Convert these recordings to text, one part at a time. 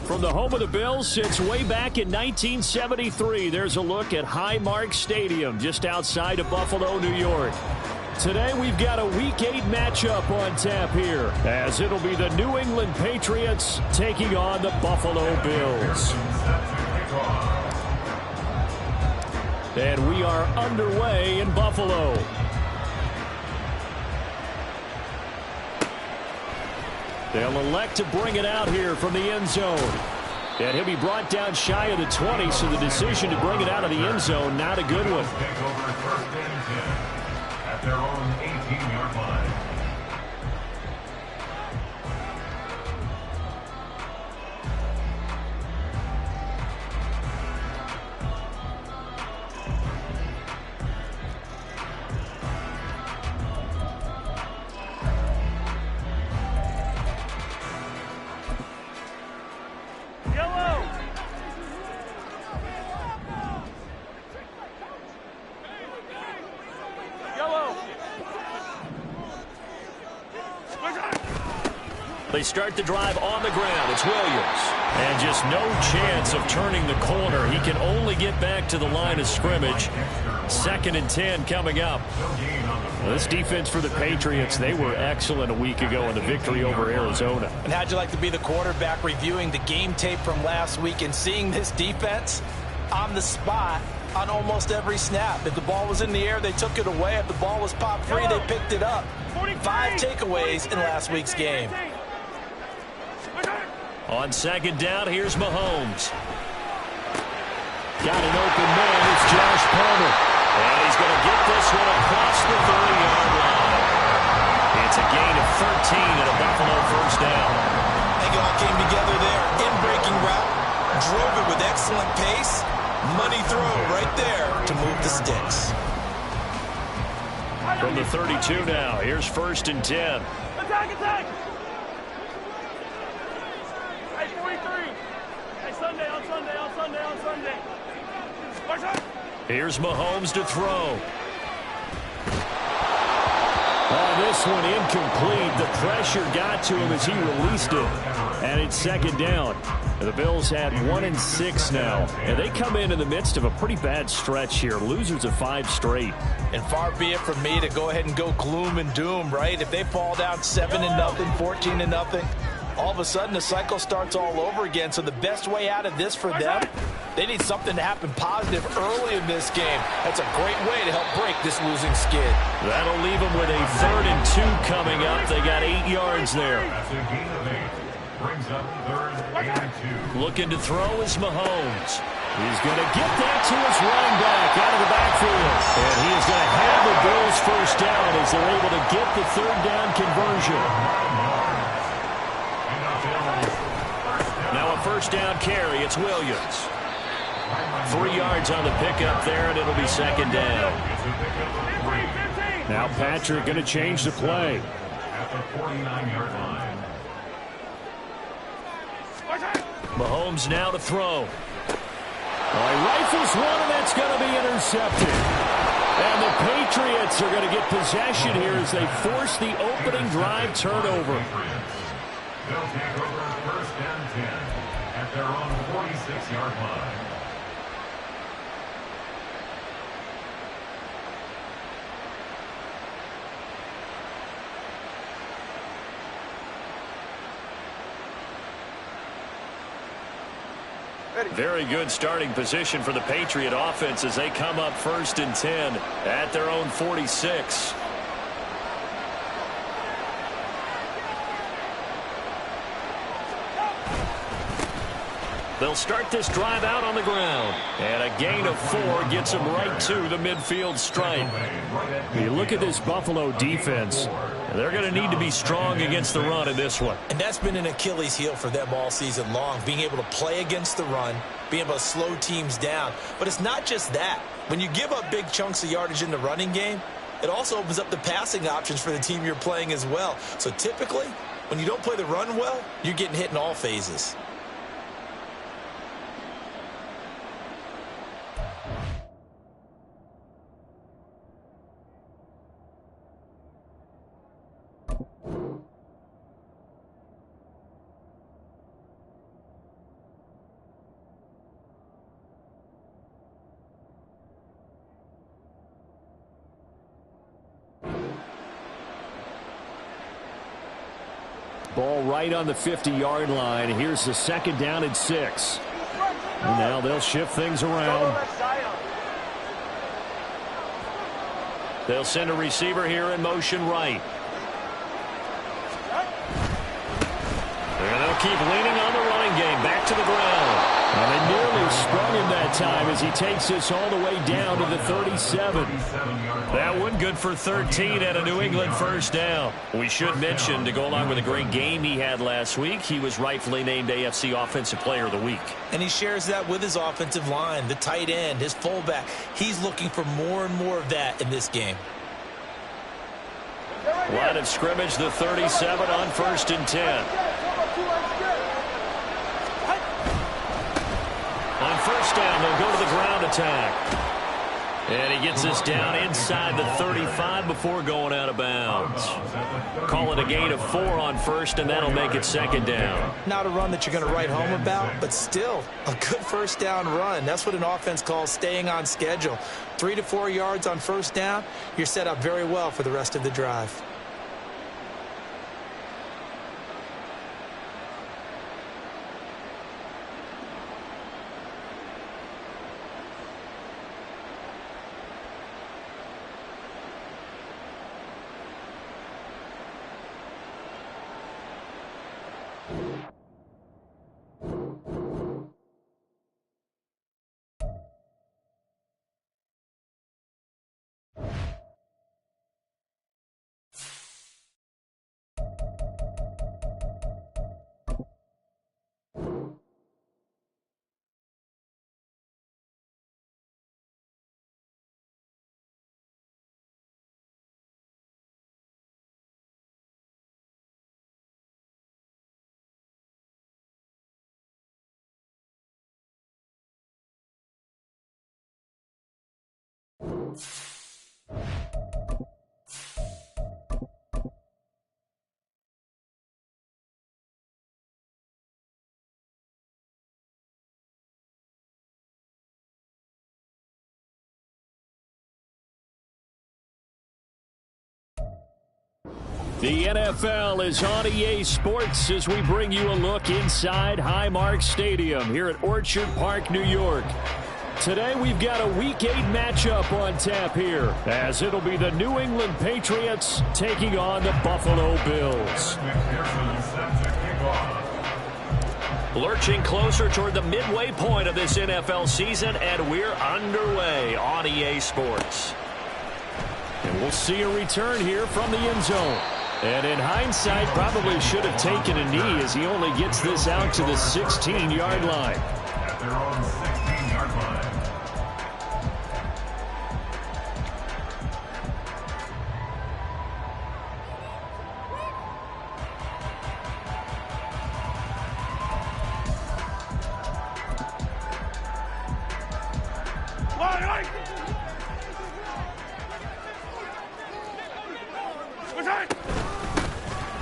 From the home of the Bills since way back in 1973, there's a look at Highmark Stadium just outside of Buffalo, New York. Today we've got a Week 8 matchup on tap here, as it'll be the New England Patriots taking on the Buffalo Bills. And we are underway in Buffalo. They'll elect to bring it out here from the end zone. And he'll be brought down shy of the 20, so the decision to bring it out of the end zone, not a good one. At their own 18-yard line. They start the drive on the ground. It's Williams. And just no chance of turning the corner. He can only get back to the line of scrimmage. 2nd and 10 coming up. Well, this defense for the Patriots, they were excellent a week ago in the victory over Arizona. And how'd you like to be the quarterback reviewing the game tape from last week and seeing this defense on the spot on almost every snap? If the ball was in the air, they took it away. If the ball was popped free, they picked it up. 5 takeaways in last week's game. On 2nd down, here's Mahomes. Got an open man. It's Josh Palmer. And he's going to get this one across the 30-yard line. It's a gain of 13 and a Buffalo first down. They all came together there. In-breaking route. Drove it with excellent pace. Money throw right there to move the sticks. From the 32 now, here's 1st and 10. Attack, attack! Hey, 43. Hey, Sunday, on Sunday, on Sunday, on Sunday. Watch out! Here's Mahomes to throw. Oh, this one incomplete. The pressure got to him as he released it. And it's 2nd down. The Bills had 1-6 now. And they come in the midst of a pretty bad stretch here. Losers of 5 straight. And far be it from me to go ahead and go gloom and doom, right? If they fall down 7-0, 14-0, all of a sudden the cycle starts all over again. So the best way out of this for them, they need something to happen positive early in this game. That's a great way to help break this losing skid. That'll leave them with a 3rd and 2 coming up. They got 8 yards there. That's a gain of 8. Brings up 3rd and 2. Looking to throw is Mahomes. He's going to get that to his running back out of the backfield. And he is going to have the Bills first down as they're able to get the 3rd down conversion. Now a first down carry. It's Williams. 3 yards on the pickup there, and it'll be 2nd down. Now Patrick going to change the play. At the 49-yard line. Mahomes now to throw. Well, he rifles one, and that's going to be intercepted. And the Patriots are going to get possession here as they force the opening drive turnover. They'll take over 1st and 10 at their own 46-yard line. Very good starting position for the Patriot offense as they come up 1st and 10 at their own 46. They'll start this drive out on the ground. And a gain of 4 gets them right to the midfield stripe. You look at this Buffalo defense. They're going to need to be strong against the run in this one. And that's been an Achilles heel for them all season long, being able to play against the run, being able to slow teams down. But it's not just that. When you give up big chunks of yardage in the running game, it also opens up the passing options for the team you're playing as well. So typically, when you don't play the run well, you're getting hit in all phases. Ball right on the 50-yard line. Here's the 2nd down and 6. And now they'll shift things around. They'll send a receiver here in motion right. And they'll keep leaning on the running game. Back to the ground. And they nearly sprung him that time as he takes this all the way down to the 37. That one good for 13 and a New England first down. We should mention, to go along with a great game he had last week, he was rightfully named AFC Offensive Player of the Week. And he shares that with his offensive line, the tight end, his fullback. He's looking for more and more of that in this game. Line of scrimmage, the 37 on 1st and 10. On 1st down, they'll go to the ground attack. And he gets this down inside the 35 before going out of bounds. Call it a gain of 4 on 1st, and that'll make it 2nd down. Not a run that you're going to write home about, but still a good 1st down run. That's what an offense calls staying on schedule. 3 to 4 yards on 1st down, you're set up very well for the rest of the drive. The NFL is on EA Sports as we bring you a look inside Highmark Stadium here at Orchard Park, New York. Today we've got a Week 8 matchup on tap here, as it'll be the New England Patriots taking on the Buffalo Bills. Lurching closer toward the midway point of this NFL season, and we're underway on EA Sports. And we'll see a return here from the end zone. And in hindsight, probably should have taken a knee as he only gets this out to the 16-yard line. At their own 16-yard line.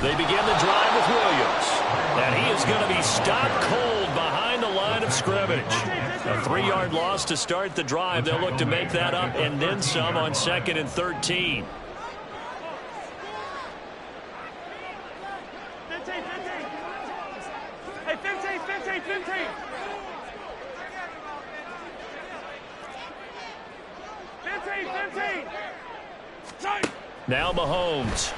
They begin the drive with Williams. And he is going to be stopped cold behind the line of scrimmage. A 3-yard loss to start the drive. They'll look to make that up and then some on 2nd and 13. 15. Hey, 15. Now Mahomes.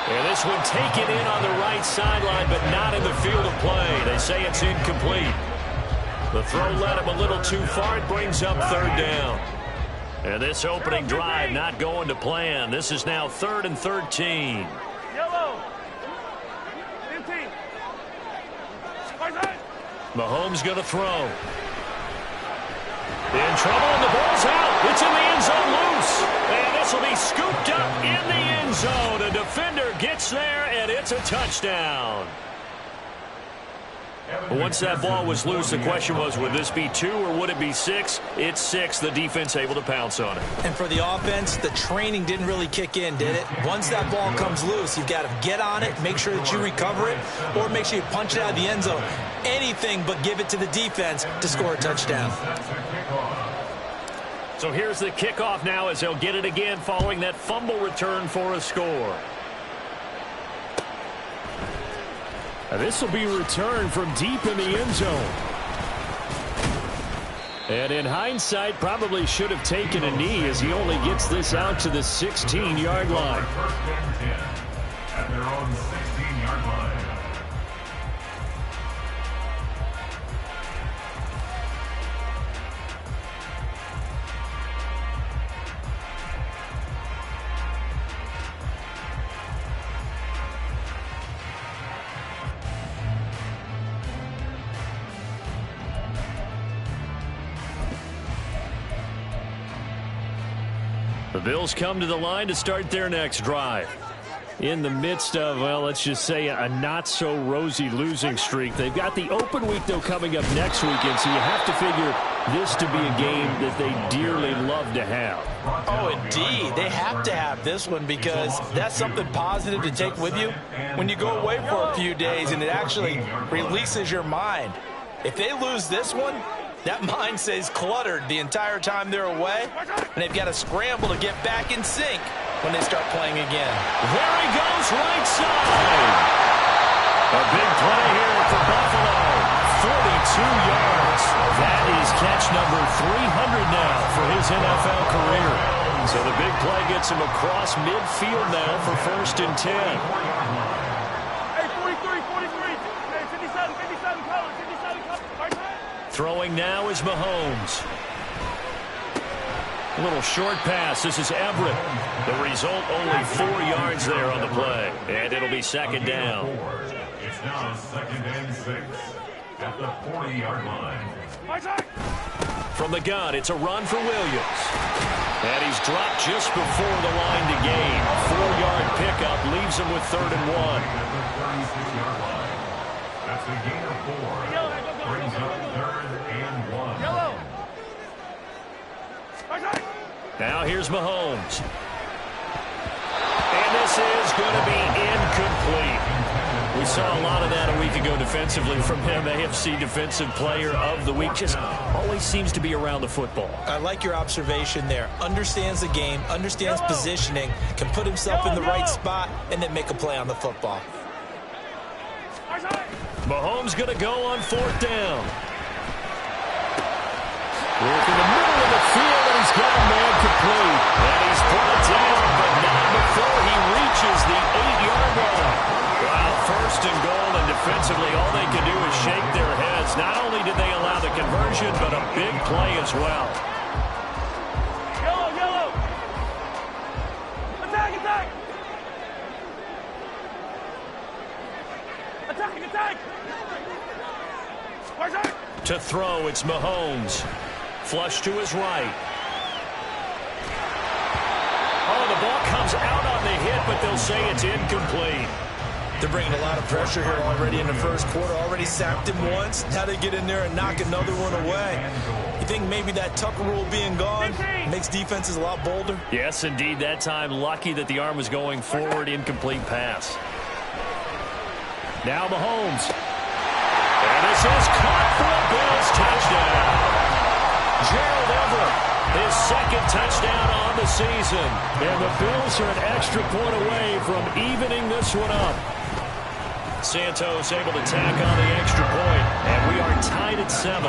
And this one taken in on the right sideline, but not in the field of play. They say it's incomplete. The throw led him a little too far. It brings up 3rd down. And this opening drive not going to plan. This is now 3rd and 13. Yellow. 15. Mahomes going to throw. In trouble, and the ball's out. It's in the end zone loose. And this will be scooped up in the end zone. A defender gets there, and it's a touchdown. Once that ball was loose, the question was, would this be 2 or would it be 6? It's 6. The defense able to pounce on it. And for the offense, the training didn't really kick in, did it? Once that ball comes loose, you've got to get on it, make sure that you recover it, or make sure you punch it out of the end zone. Anything but give it to the defense to score a touchdown. So here's the kickoff now as they'll get it again following that fumble return for a score. This will be returned from deep in the end zone. And in hindsight, probably should have taken a knee as he only gets this out to the 16-yard line. First and 10 at their own 16-yard line. The Bills come to the line to start their next drive. In the midst of, well, let's just say a not-so-rosy losing streak. They've got the open week, though, coming up next weekend, so you have to figure this to be a game that they dearly love to have. Oh, indeed. They have to have this one because that's something positive to take with you when you go away for a few days, and it actually releases your mind. If they lose this one, that mind stays cluttered the entire time they're away, and they've got to scramble to get back in sync when they start playing again. There he goes, right side. A big play here for Buffalo. 42 yards. That is catch number 300 now for his NFL career. So the big play gets him across midfield now for 1st and 10. Hey, 43, 43. Hey, 57, 57 color, 57 color. Right side. Throwing now is Mahomes. A little short pass. This is Everett. The result, only 4 yards there on the play. And it'll be second down. It's now 2nd and 6 at the 40-yard line. Right side. From the gun, it's a run for Williams. And he's dropped just before the line to gain. 4-yard pickup leaves him with 3rd and 1. At the 36-yard line. That's a gain of 4. Brings up 3rd and 1. Yellow. Right side. Now here's Mahomes. And this is going to be incomplete. We saw a lot of that a week ago defensively from him. AFC Defensive Player of the Week. Just always seems to be around the football. I like your observation there. Understands the game, understands positioning, can put himself in the right spot, and then make a play on the football. Right side. Mahomes going to go on 4th down. Work in the middle of the field, and he's got a man complete. And he's brought down, but not before he reaches the 8-yard line. Wow, 1st and goal, and defensively all they can do is shake their heads. Not only did they allow the conversion, but a big play as well. Yellow, yellow. Attack, attack. Attack, attack. Right side. To throw, it's Mahomes. Flush to his right. Oh, the ball comes out on the hit, but they'll say it's incomplete. They're bringing a lot of pressure here already in the first quarter. Already sacked him once. Now they get in there and knock another one away. You think maybe that Tucker rule being gone makes defenses a lot bolder? Yes, indeed. That time, lucky that the arm was going forward. Incomplete pass. Now Mahomes. And this is caught for a Bills touchdown. Gerald Everett, his 2nd touchdown on the season. And the Bills are an extra point away from evening this one up. Santos able to tack on the extra point, and we are tied at 7.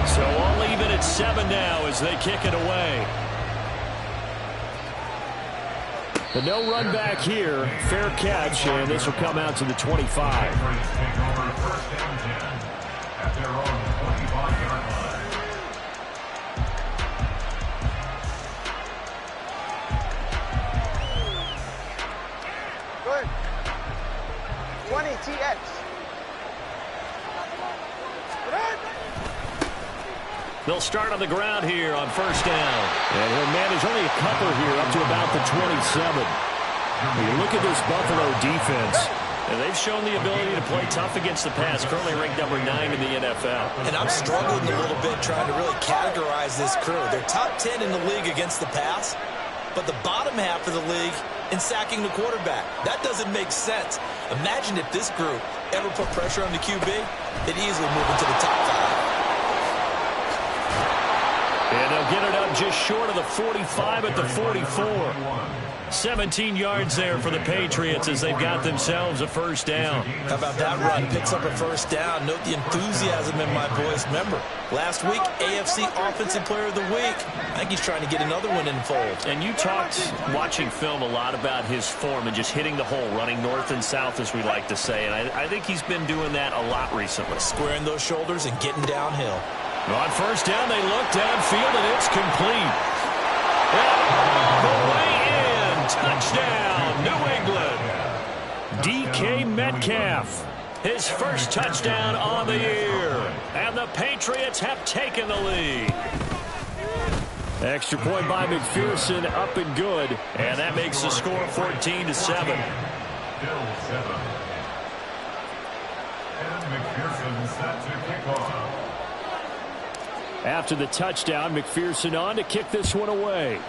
So all even at 7 now as they kick it away. But no run back here. Fair catch, and this will come out to the 25. Take over 1st and 10 at their own 25-yard line. Good. 20 TX. They'll start on the ground here on 1st down. And he'll manage only a couple here up to about the 27. When you look at this Buffalo defense, and they've shown the ability to play tough against the pass, currently ranked number 9 in the NFL. And I'm struggling a little bit trying to really categorize this crew. They're top 10 in the league against the pass, but the bottom half of the league in sacking the quarterback. That doesn't make sense. Imagine if this group ever put pressure on the QB, they'd easily move into the top 5. And they'll get it up just short of the 45 at the 44. 17 yards there for the Patriots as they've got themselves a first down. How about that run? Picks up a first down. Note the enthusiasm in my voice. Remember, last week, AFC Offensive Player of the Week. I think he's trying to get another one in fold. And you talked, watching film, a lot about his form and just hitting the hole, running north and south, as we like to say. And I think he's been doing that a lot recently. Squaring those shoulders and getting downhill. On first down, they look downfield, and it's complete. And the way in. Touchdown, New England. DK Metcalf, his first touchdown on the year. And the Patriots have taken the lead. Extra point by McPherson, up and good. And that makes the score 14-7. Still 7. And McPherson set to kick off. After the touchdown, McPherson on to kick this one away.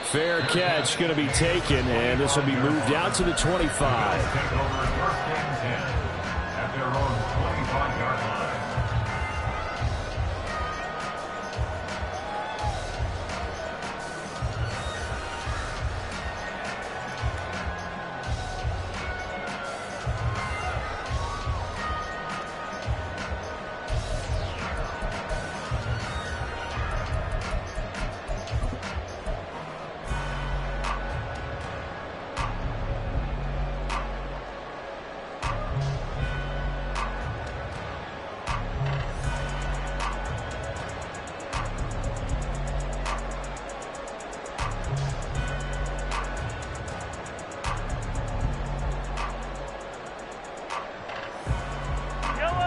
Fair catch going to be taken, and this will be moved out to the 25. Take over first and 10 at their own 25-yard line.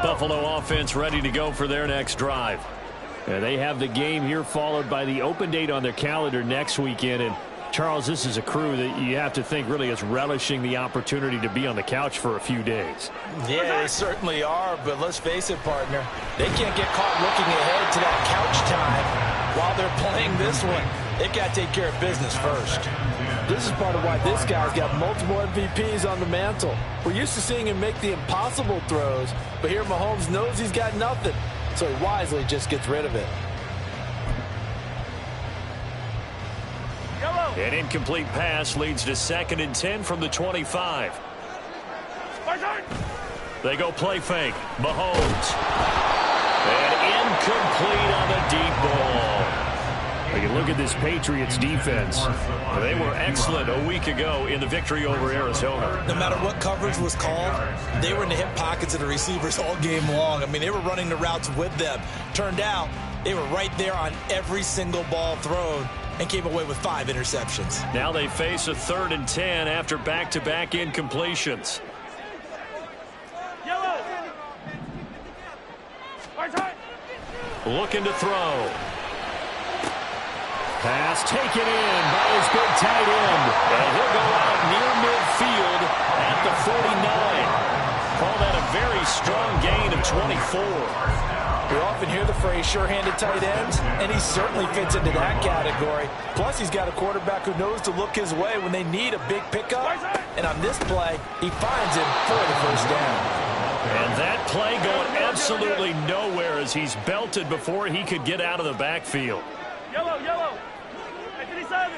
Buffalo offense ready to go for their next drive. They have the game here followed by the open date on their calendar next weekend. And Charles, this is a crew that you have to think really is relishing the opportunity to be on the couch for a few days. Yeah, they certainly are, but let's face it, partner. They can't get caught looking ahead to that couch time while they're playing this one. They've got to take care of business first. This is part of why this guy's got multiple MVPs on the mantle. We're used to seeing him make the impossible throws, but here Mahomes knows he's got nothing, so he wisely just gets rid of it. An incomplete pass leads to 2nd and 10 from the 25. They go play fake. Mahomes. And incomplete on the deep ball. We can look at this Patriots defense. They were excellent a week ago in the victory over Arizona. No matter what coverage was called, they were in the hip pockets of the receivers all game long. I mean, they were running the routes with them. Turned out, they were right there on every single ball thrown and came away with 5 interceptions. Now they face a 3rd and 10 after back-to-back incompletions. Yellow. Looking to throw. Pass taken in by his big tight end. And he'll go out near midfield at the 49. Call that a very strong gain of 24. We often hear the phrase sure-handed tight ends, and he certainly fits into that category. Plus, he's got a quarterback who knows to look his way when they need a big pickup. And on this play, he finds him for the first down. And that play going absolutely nowhere as he's belted before he could get out of the backfield. Yellow, yellow. 87.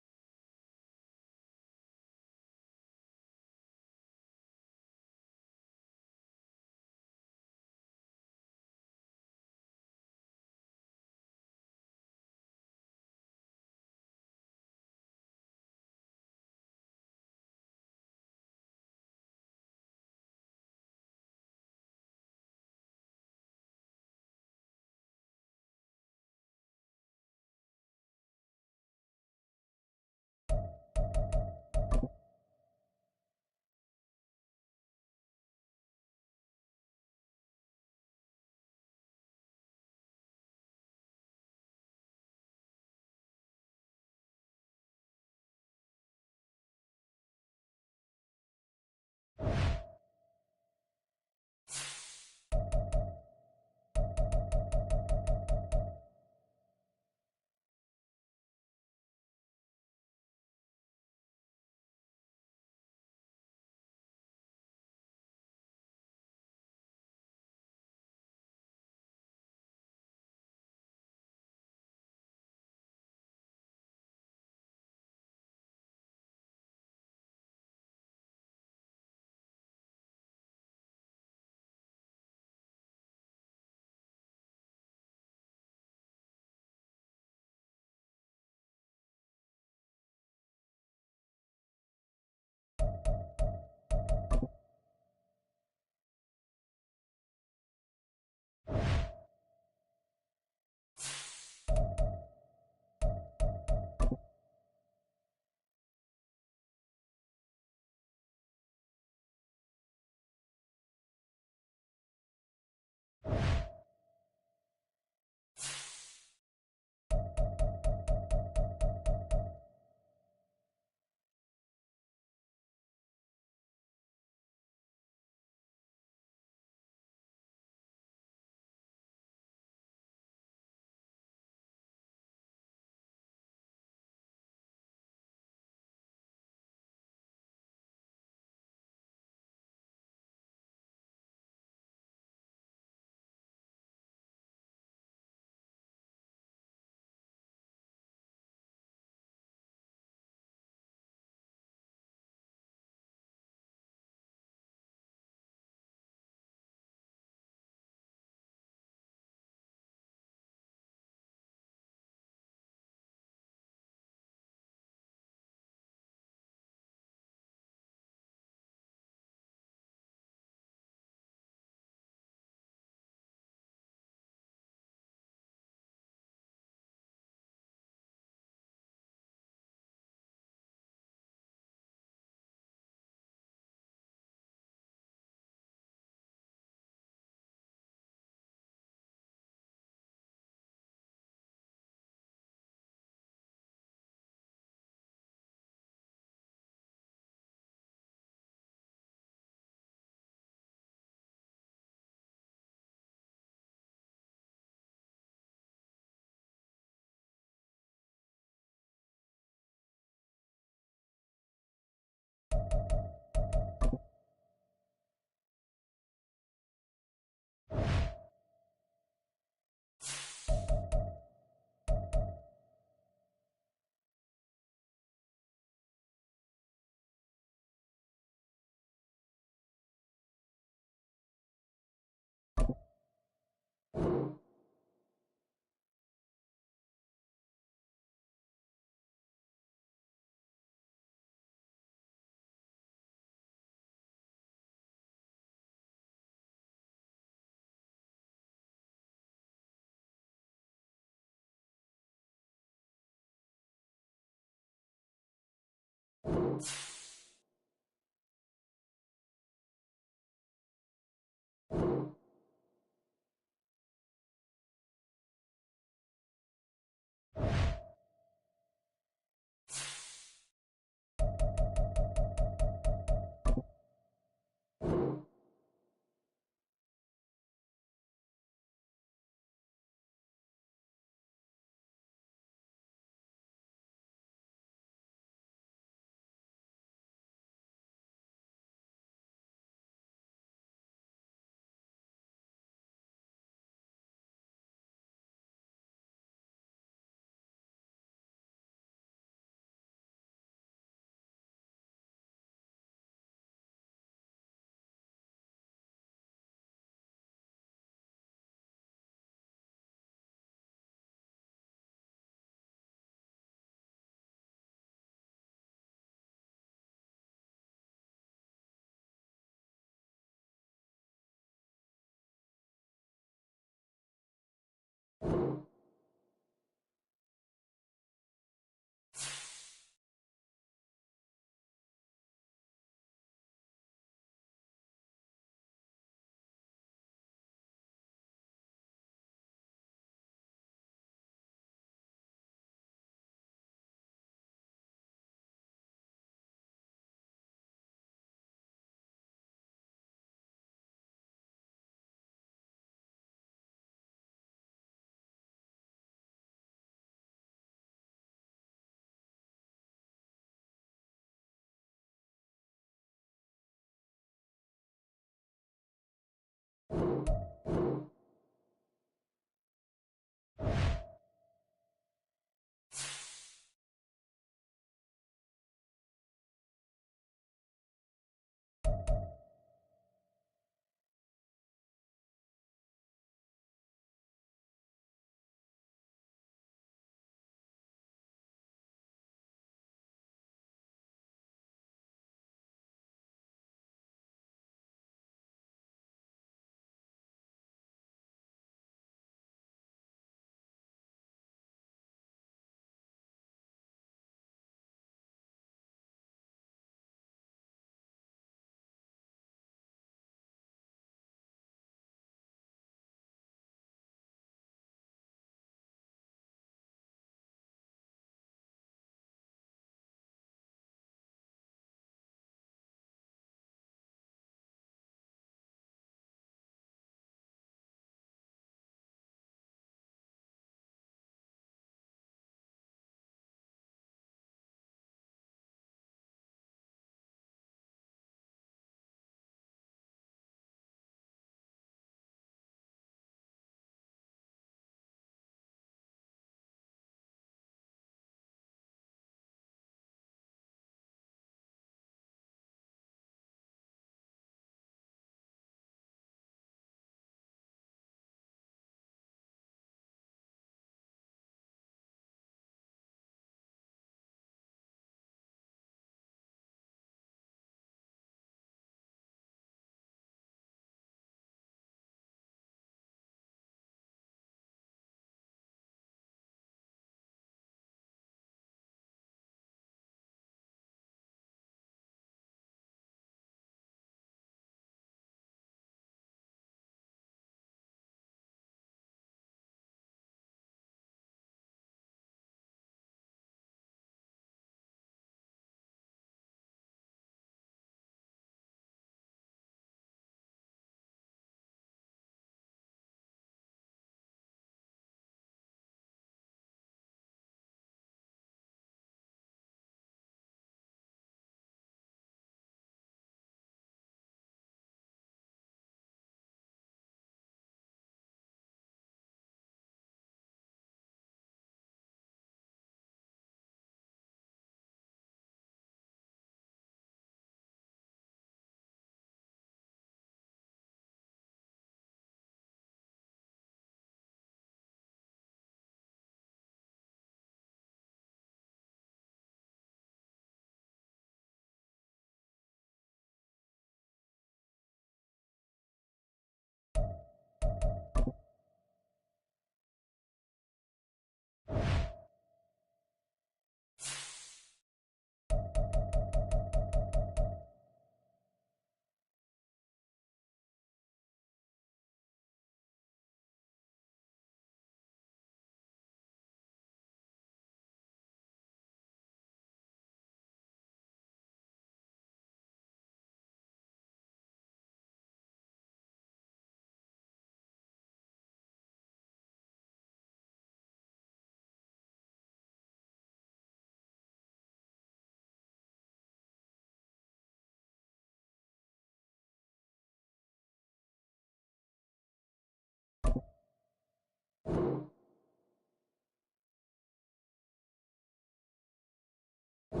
We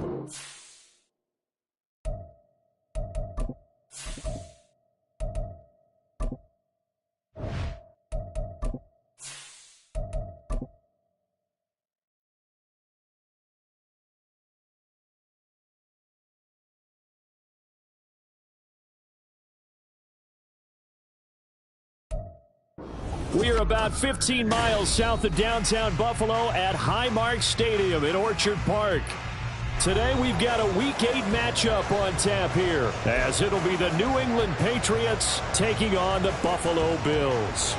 are about 15 miles south of downtown Buffalo at Highmark Stadium in Orchard Park. Today we've got a Week 8 matchup on tap here, as it'll be the New England Patriots taking on the Buffalo Bills.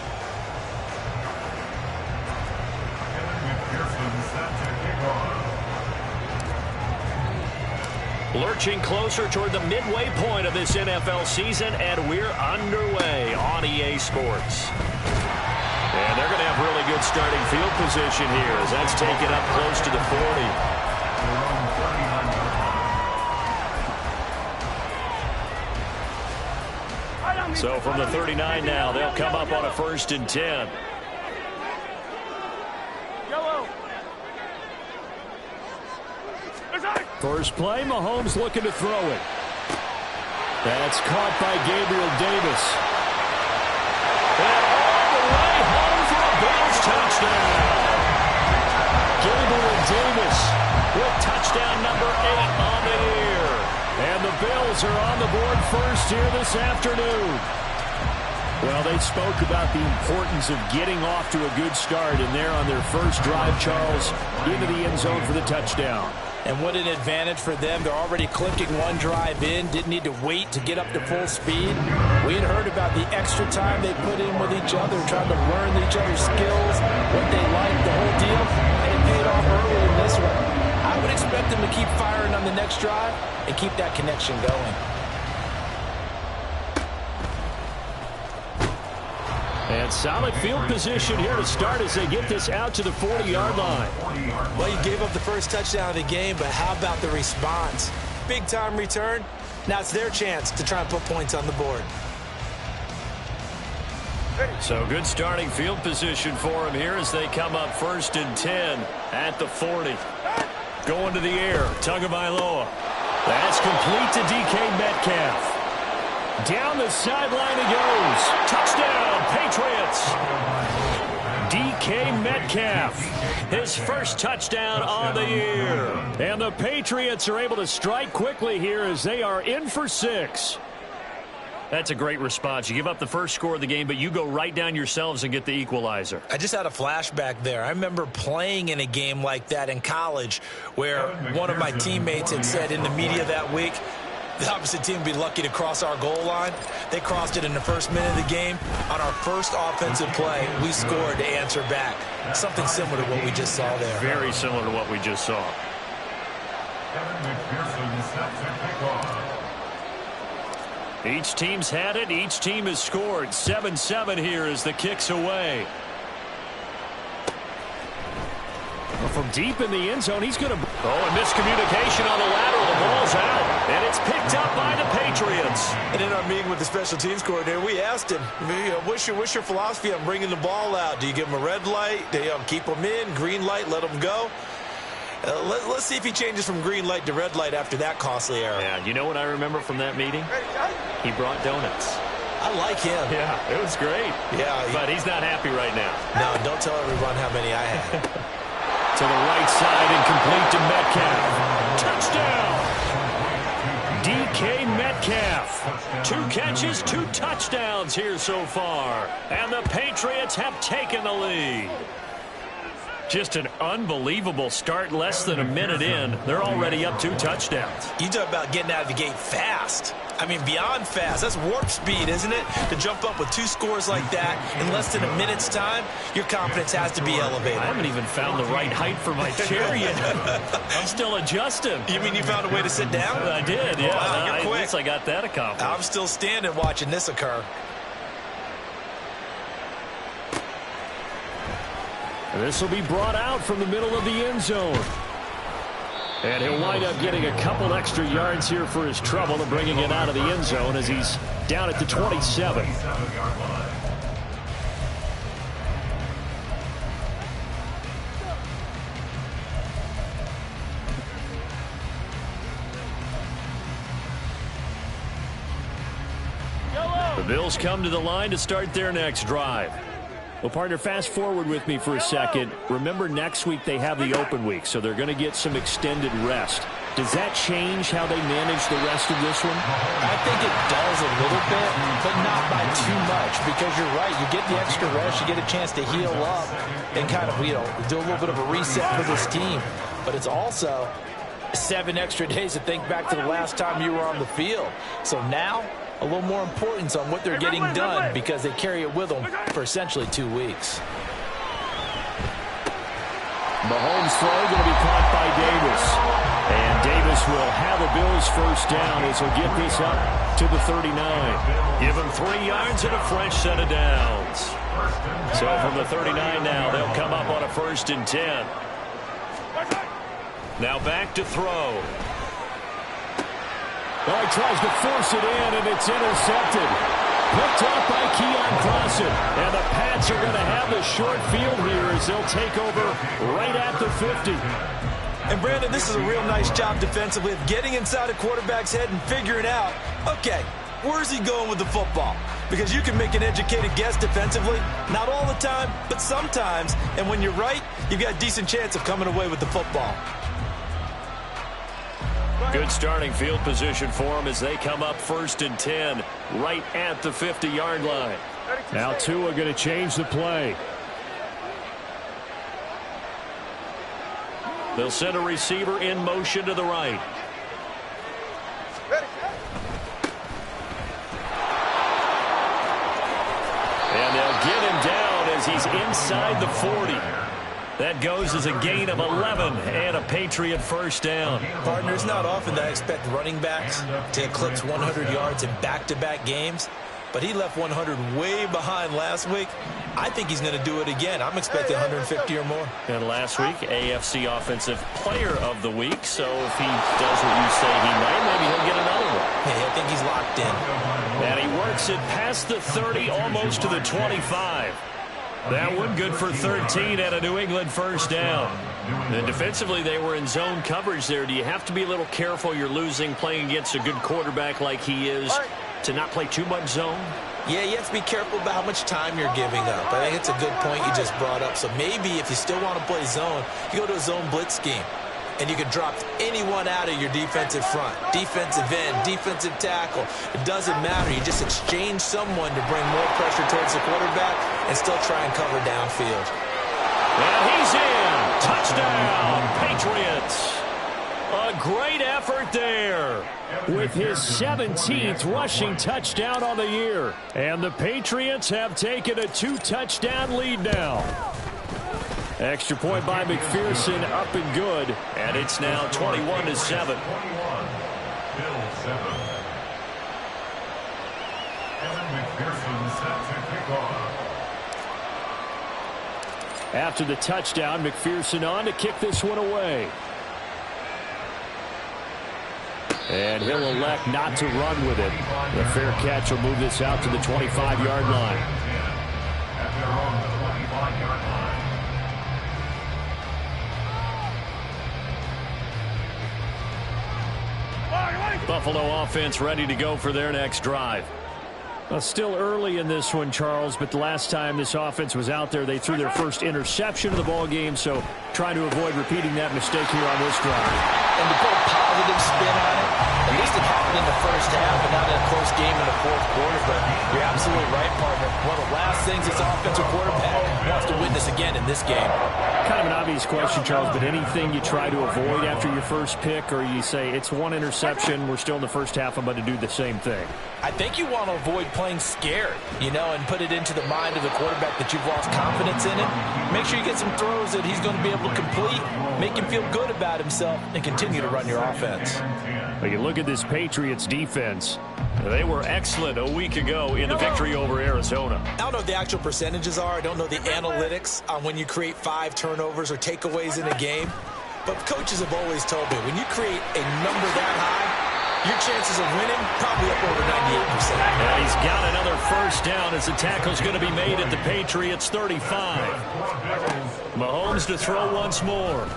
Lurching closer toward the midway point of this NFL season, and we're underway on EA Sports. And they're going to have really good starting field position here, as that's taken up close to the 40. So from the 39 now, they'll come up on a 1st and 10. First play, Mahomes looking to throw it. That's caught by Gabriel Davis. And all the way home for a Bills touchdown. Gabriel Davis with touchdown number 8 on the year. And the Bills are on the board first here this afternoon. Well, they spoke about the importance of getting off to a good start, and they're on their first drive, Charles, into the end zone for the touchdown. And what an advantage for them. They're already clicking one drive in. Didn't need to wait to get up to full speed. We had heard about the extra time they put in with each other, trying to learn each other's skills, what they like, the whole deal. And it paid off early in this one. I would expect them to keep firing on the next drive and keep that connection going. And solid field position here to start as they get this out to the 40-yard line. Well, you gave up the first touchdown of the game, but how about the response? Big-time return. Now it's their chance to try and put points on the board. So good starting field position for them here as they come up 1st and 10 at the 40. Going to the air, Tagovailoa. That's complete to DK Metcalf. Down the sideline he goes. Touchdown, Patriots. DK Metcalf, his first touchdown on the year. And the Patriots are able to strike quickly here as they are in for 6. That's a great response. You give up the first score of the game, but you go right down yourselves and get the equalizer. I just had a flashback there. I remember playing in a game like that in college where one of my teammates had said in the media that week, the opposite team would be lucky to cross our goal line. They crossed it in the first minute of the game. On our first offensive play, we scored to answer back. Something similar to what we just saw there. Very similar to what we just saw. Each team's had it. Each team has scored. 7-7 here as the kick's away. From deep in the end zone, he's going to... Oh, and miscommunication on the lateral. The ball's out, and it's picked up by the Patriots. And in our meeting with the special teams coordinator, we asked him, what's your philosophy on bringing the ball out? Do you give him a red light? Do you keep him in? Green light, let him go? Let's see if he changes from green light to red light after that costly error. Yeah, you know what I remember from that meeting? He brought donuts. I like him. Yeah, it was great. Yeah, but he's not happy right now. No, don't tell everyone how many I had. To the right side and complete to Metcalf. Touchdown! DK Metcalf. 2 catches, 2 touchdowns here so far. And the Patriots have taken the lead. Just an unbelievable start. Less than a minute in, they're already up 2 touchdowns. You talk about getting out of the gate fast. I mean, beyond fast. That's warp speed, isn't it? To jump up with 2 scores like that in less than a minute's time, your confidence has to be elevated. I haven't even found the right height for my chair yet. I'm still adjusting. You mean you found a way to sit down? I did, yeah. Wow, you're quick. At least I got that accomplished. I'm still standing watching this occur. This will be brought out from the middle of the end zone. And he'll wind up getting a couple extra yards here for his trouble and bringing it out of the end zone as he's down at the 27. The Bills come to the line to start their next drive. Well, partner, fast forward with me for a second. Remember, next week they have the open week, so they're going to get some extended rest. Does that change how they manage the rest of this one? I think it does a little bit, but not by too much, because you're right. You get the extra rest. You get a chance to heal up and kind of, do a little bit of a reset for this team. But it's also 7 extra days to think back to the last time you were on the field. So now, a little more importance on what they're getting done because they carry it with them for essentially 2 weeks. Mahomes' throw going to be caught by Davis. And Davis will have a Bills first down as he'll get this up to the 39. Give him 3 yards and a fresh set of downs. So from the 39 now, they'll come up on a 1st and 10. Now back to throw. Oh, he tries to force it in, and it's intercepted. Picked off by Keon Crossen. And the Pats are going to have the short field here as they'll take over right at the 50. And, Brandon, this is a real nice job defensively of getting inside a quarterback's head and figuring out, okay, where's he going with the football? Because you can make an educated guess defensively, not all the time, but sometimes. And when you're right, you've got a decent chance of coming away with the football. Good starting field position for them as they come up 1st and 10 right at the 50-yard line. Now Tua going to change the play. They'll send a receiver in motion to the right. And they'll get him down as he's inside the 40. That goes as a gain of 11 and a Patriot first down. Partner, it's not often that I expect running backs to eclipse 100 yards in back-to-back games, but he left 100 way behind last week. I think he's going to do it again. I'm expecting 150 or more. And last week, AFC Offensive Player of the Week. So if he does what you say he might, maybe he'll get another one. Hey, I think he's locked in. And he works it past the 30, almost to the 25. That one good for 13 and a New England first down. And defensively, they were in zone coverage there. Do you have to be a little careful? You're losing playing against a good quarterback like he is to not play too much zone? Yeah, you have to be careful about how much time you're giving up. I think it's a good point you just brought up. So maybe if you still want to play zone, you go to a zone blitz scheme. And you can drop anyone out of your defensive front. Defensive end, defensive tackle. It doesn't matter. You just exchange someone to bring more pressure towards the quarterback and still try and cover downfield. And he's in. Touchdown, Patriots. A great effort there with his 17th rushing touchdown on the year. And the Patriots have taken a 2-touchdown lead now. Extra point by McPherson, up and good, and it's now 21-7. 21, Bill 7. Kevin McPherson set to kick off. After the touchdown, McPherson on to kick this one away. And he'll elect not to run with it. The fair catch will move this out to the 25-yard line. At their own 25-yard line. Buffalo offense ready to go for their next drive. Well, still early in this one, Charles, but the last time this offense was out there, they threw their first interception of the ball game, so trying to avoid repeating that mistake here on this drive. And to put a positive spin on it, at least it happened in the first half and not in a close game in the fourth quarter, but you're absolutely right, partner. One of the last things this offensive quarterback wants to witness again in this game. Kind of an obvious question, Charles, but anything you try to avoid after your first pick, or you say it's one interception, we're still in the first half, I'm about to do the same thing? I think you want to avoid playing scared, and put it into the mind of the quarterback that you've lost confidence in it. Make sure you get some throws that he's going to be able to complete, make him feel good about himself, and continue to run your offense. Well, you look at this Patriots defense. They were excellent a week ago in the victory over Arizona. I don't know what the actual percentages are. I don't know the analytics on when you create 5 turnovers or takeaways in a game. But coaches have always told me, when you create a number that high, your chances of winning probably up over 98%. And he's got another first down as the tackle's going to be made at the Patriots 35. Mahomes to throw once more.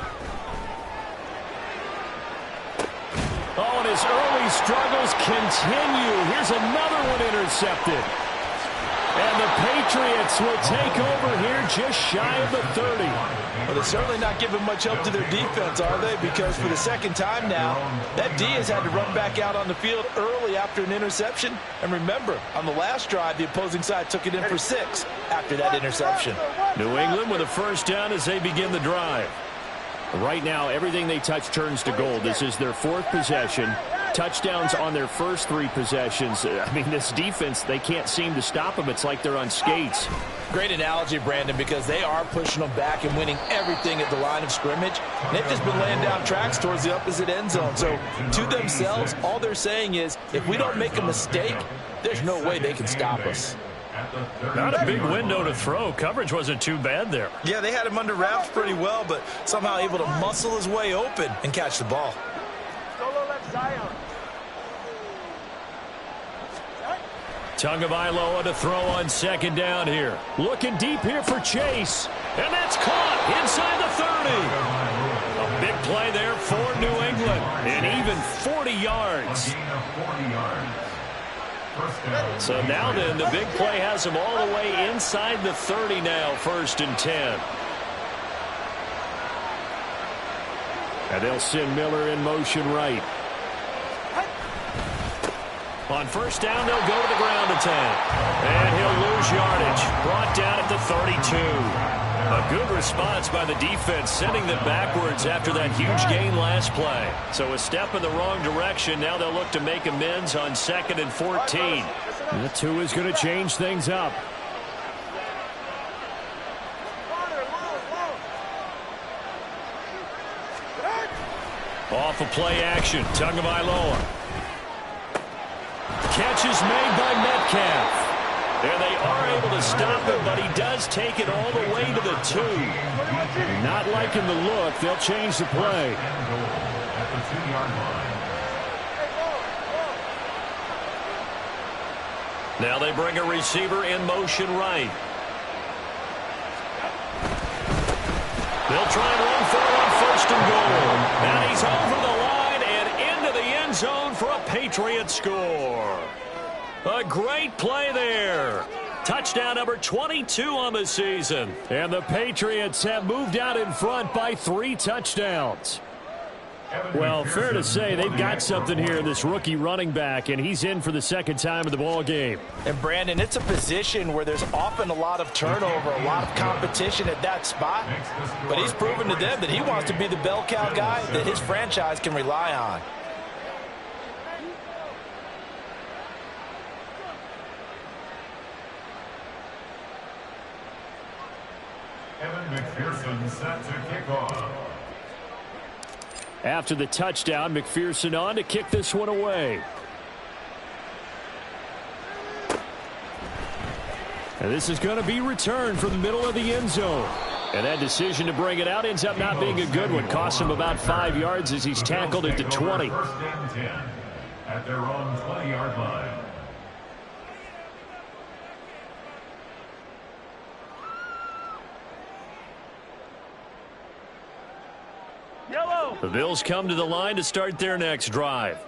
Oh, and his early struggles continue. Here's another one intercepted. And the Patriots will take over here just shy of the 30. Well, they're certainly not giving much help to their defense, are they? Because for the second time now, that D has had to run back out on the field early after an interception. And remember, on the last drive, the opposing side took it in for 6 after that interception. New England with a first down as they begin the drive. Right now, everything they touch turns to gold. This is their 4th possession. Touchdowns on their first 3 possessions. I mean, this defense, they can't seem to stop them. It's like they're on skates. Great analogy, Brandon, because they are pushing them back and winning everything at the line of scrimmage. They've just been laying down tracks towards the opposite end zone. So to themselves, all they're saying is, if we don't make a mistake, there's no way they can stop us. Not a big window to throw. Coverage wasn't too bad there. Yeah, they had him under wraps pretty well, but somehow able to muscle his way open and catch the ball. Solo left Zion. Tagovailoa to throw on second down here. Looking deep here for Chase. And that's caught inside the 30. A big play there for New England. And even 40 yards. So now then, the big play has them all the way inside the 30 now, 1st and 10. And they'll send Miller in motion right. On first down, they'll go to the ground attack. And he'll lose yardage. Brought down at the 32. A good response by the defense, sending them backwards after that huge gain last play. So a step in the wrong direction. Now they'll look to make amends on 2nd and 14. The 2 is going to change things up. Off of play action. Tagovailoa. Catch is made by Metcalf. And they are able to stop him, but he does take it all the way to the 2. Not liking the look. They'll change the play. At the 2-yard line. Now they bring a receiver in motion right. They'll try and run for it on 1st and goal. And he's over the line and into the end zone for a Patriot score. A great play there. Touchdown number 22 on the season. And the Patriots have moved out in front by 3 touchdowns. Well, fair to say they've got something here, this rookie running back, and he's in for the 2nd time of the ball game. And, Brandon, it's a position where there's often a lot of turnover, a lot of competition at that spot. But he's proven to them that he wants to be the bell cow guy that his franchise can rely on. Evan McPherson set to kick off. After the touchdown, McPherson on to kick this one away. And this is going to be returned from the middle of the end zone. And that decision to bring it out ends up not being a good one. Costs him about 5 yards as he's tackled at the 20. 1st and 10 at their own 20-yard line. The Bills come to the line to start their next drive.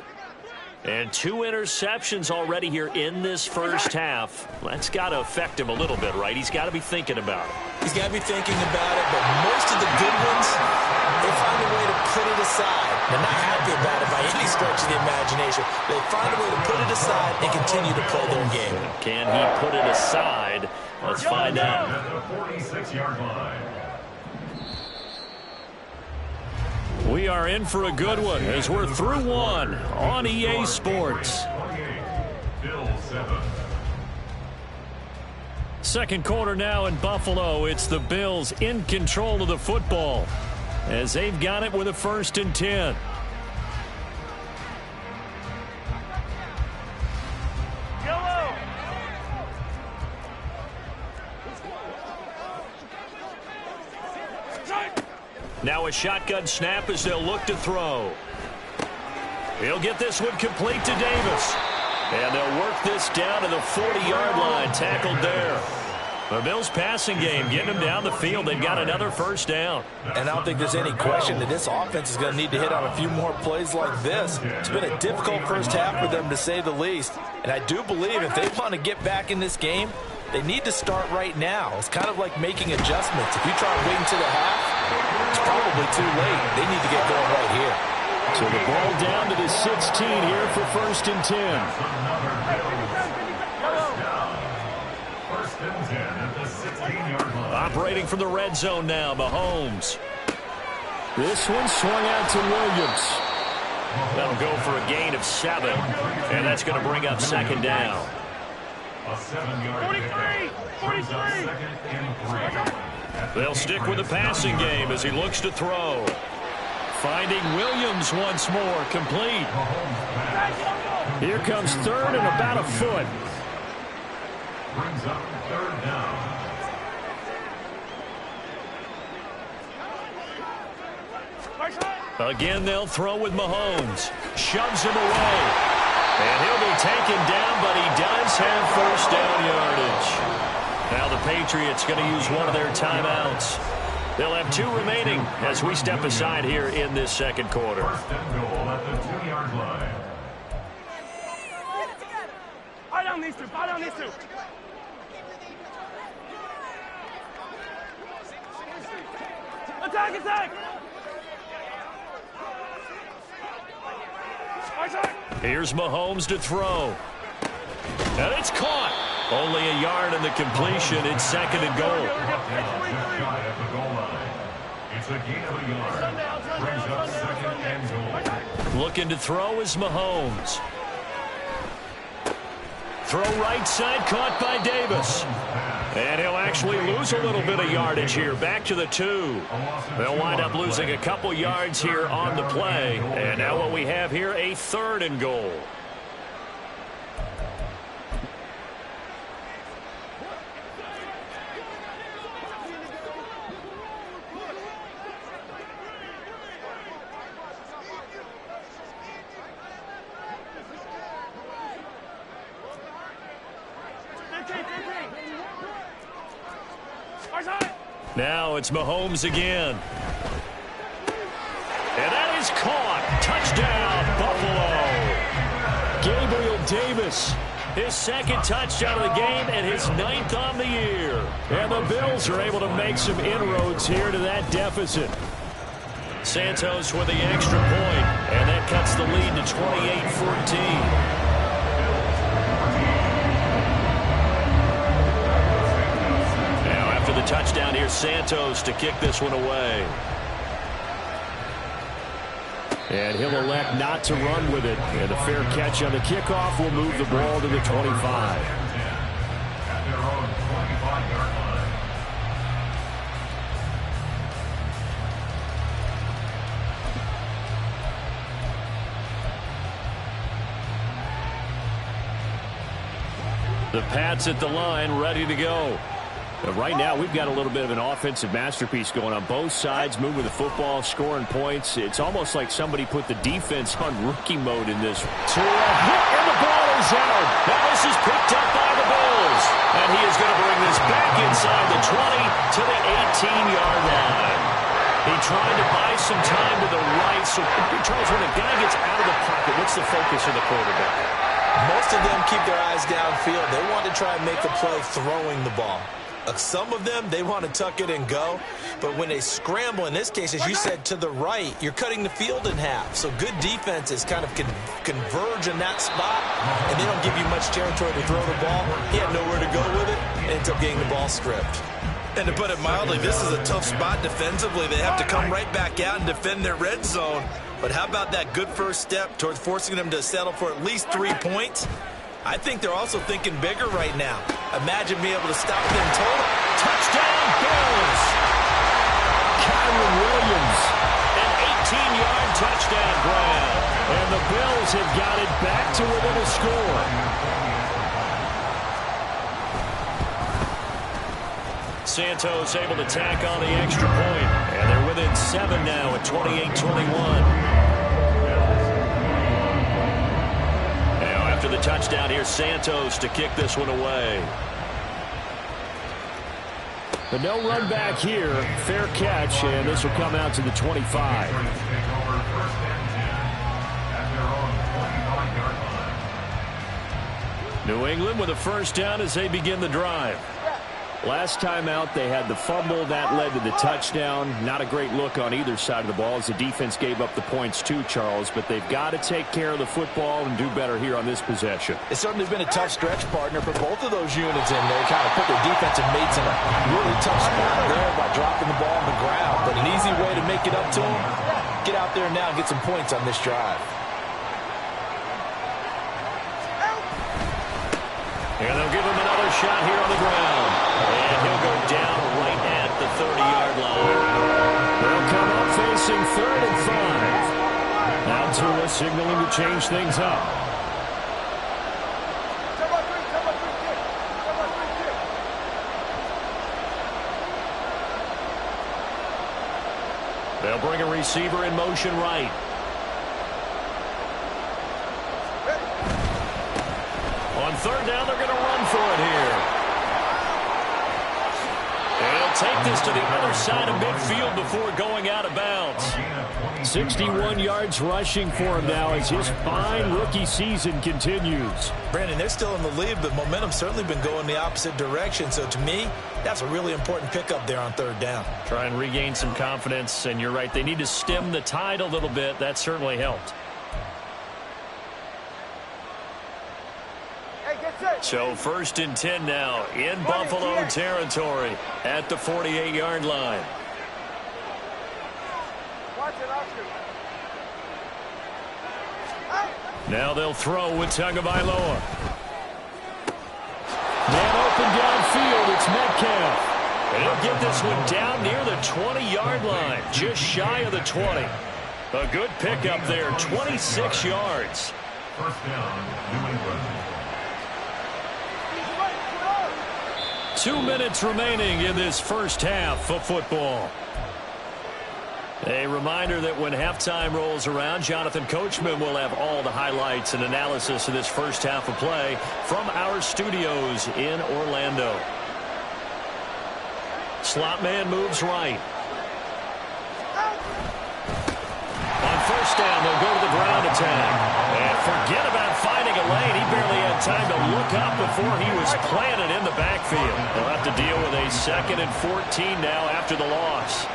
And 2 interceptions already here in this first half. That's got to affect him a little bit, right? He's got to be thinking about it. He's got to be thinking about it, but most of the good ones, they find a way to put it aside. They're not happy about it by any stretch of the imagination. They find a way to put it aside and continue to play their game. Can he put it aside? Let's find out. At the 46-yard line. We are in for a good one as we're through one on EA Sports. 28, Bills 7. Second quarter now in Buffalo. It's the Bills in control of the football as they've got it with a 1st and 10. Now a shotgun snap as they'll look to throw. He'll get this one complete to Davis. And they'll work this down to the 40-yard line, tackled there. The Bills passing game, getting them down the field. They've got another first down. And I don't think there's any question that this offense is going to need to hit on a few more plays like this. It's been a difficult first half for them, to say the least. And I do believe if they want to get back in this game, they need to start right now. It's kind of like making adjustments. If you try to wait until the half, it's probably too late. They need to get going right here. So the ball down to the 16 here for 1st and 10. Operating from the red zone now, Mahomes. This one swung out to Williams. That'll go for a gain of 7. And that's going to bring up 2nd down. A 7-yard 43. They'll stick with the passing game as he looks to throw. Finding Williams once more, complete. Here comes 3rd and about a foot. Brings up 3rd down. Again, they'll throw with Mahomes. Shoves him away. And he'll be taken down, but he does have first down yardage. Now the Patriots going to use one of their timeouts. They'll have 2 remaining as we step aside here in this 2nd quarter. 1st and goal at the 2-yard line. Fire down these 2. Fire down these 2. Attack, attack. Here's Mahomes to throw. And it's caught. Only a yard in the completion. It's 2nd and goal. It's a gain of a yard. Brings up 2nd and goal. Looking to throw is Mahomes. Throw right side, caught by Davis. And he'll actually lose a little bit of yardage here. Back to the 2. They'll wind up losing a couple yards here on the play. And now what we have here, a 3rd and goal. Now it's Mahomes again. And that is caught. Touchdown, Buffalo. Gabriel Davis, his 2nd touchdown of the game and his 9th on the year. And the Bills are able to make some inroads here to that deficit. Santos with the extra point, and that cuts the lead to 28-14. The touchdown here, Santos to kick this one away. And he'll elect not to run with it. And a fair catch on the kickoff will move the ball to the 25. At their own 25-yard line. The Pats at the line, ready to go. Right now, we've got a little bit of an offensive masterpiece going on. Both sides moving the football, scoring points. It's almost like somebody put the defense on rookie mode in this. To a hit, and the ball is out. Now this is picked up by the Bills. And he is going to bring this back inside the 20 to the 18-yard line. He tried to buy some time to the right. So, Charles, when a guy gets out of the pocket, what's the focus of the quarterback? Most of them keep their eyes downfield. They want to try and make the play throwing the ball. Some of them, they want to tuck it and go. But when they scramble, in this case, as you said, to the right, you're cutting the field in half. So good defenses kind of converge in that spot, and they don't give you much territory to throw the ball. He had nowhere to go with it, and ends up getting the ball stripped. And to put it mildly, this is a tough spot defensively. They have to come right back out and defend their red zone. But how about that good first step towards forcing them to settle for at least 3 points? I think they're also thinking bigger right now. Imagine being able to stop them total. Touchdown, Bills! Kyron Williams, an 18-yard touchdown grab. And the Bills have got it back to within a score. Santos able to tack on the extra point. And they're within 7 now at 28-21. After the touchdown here, Santos to kick this one away. But no run back here. Fair catch, and this will come out to the 25. New England with a first down as they begin the drive. Last time out, they had the fumble. That led to the touchdown. Not a great look on either side of the ball as the defense gave up the points too, Charles. But they've got to take care of the football and do better here on this possession. It's certainly been a tough stretch, partner, for both of those units in there. Kind of put their defensive mates in a really tough spot there by dropping the ball on the ground. But an easy way to make it up to them, get out there now and get some points on this drive. And they'll give him another shot here on the ground. And he'll go down right at the 30-yard line. They'll come up facing 3rd and 5. Now Tua signaling to change things up. They'll bring a receiver in motion right. On 3rd down, they're going to run for it here. And he'll take this to the other side of midfield before going out of bounds. 61 yards rushing for him now as his fine rookie season continues. Brandon, they're still in the lead, but momentum's certainly been going the opposite direction. So to me, that's a really important pickup there on 3rd down. Try and regain some confidence, and you're right. They need to stem the tide a little bit. That certainly helped. So 1st and 10 now in Buffalo territory at the 48-yard line. Now they'll throw with Tagovailoa. Man open downfield, it's Metcalf. And he'll get this one down near the 20-yard line, just shy of the 20. A good pickup there, 26 yards. 1st down, New England. 2 minutes remaining in this first half of football. A reminder that when halftime rolls around, Jonathan Coachman will have all the highlights and analysis of this first half of play from our studios in Orlando. Slot man moves right. On 1st down, they'll go to the ground attack. And forget about finding a lane. He barely had time to look up before he was planted in the backfield. They'll have to deal with a 2nd and 14 now after the loss.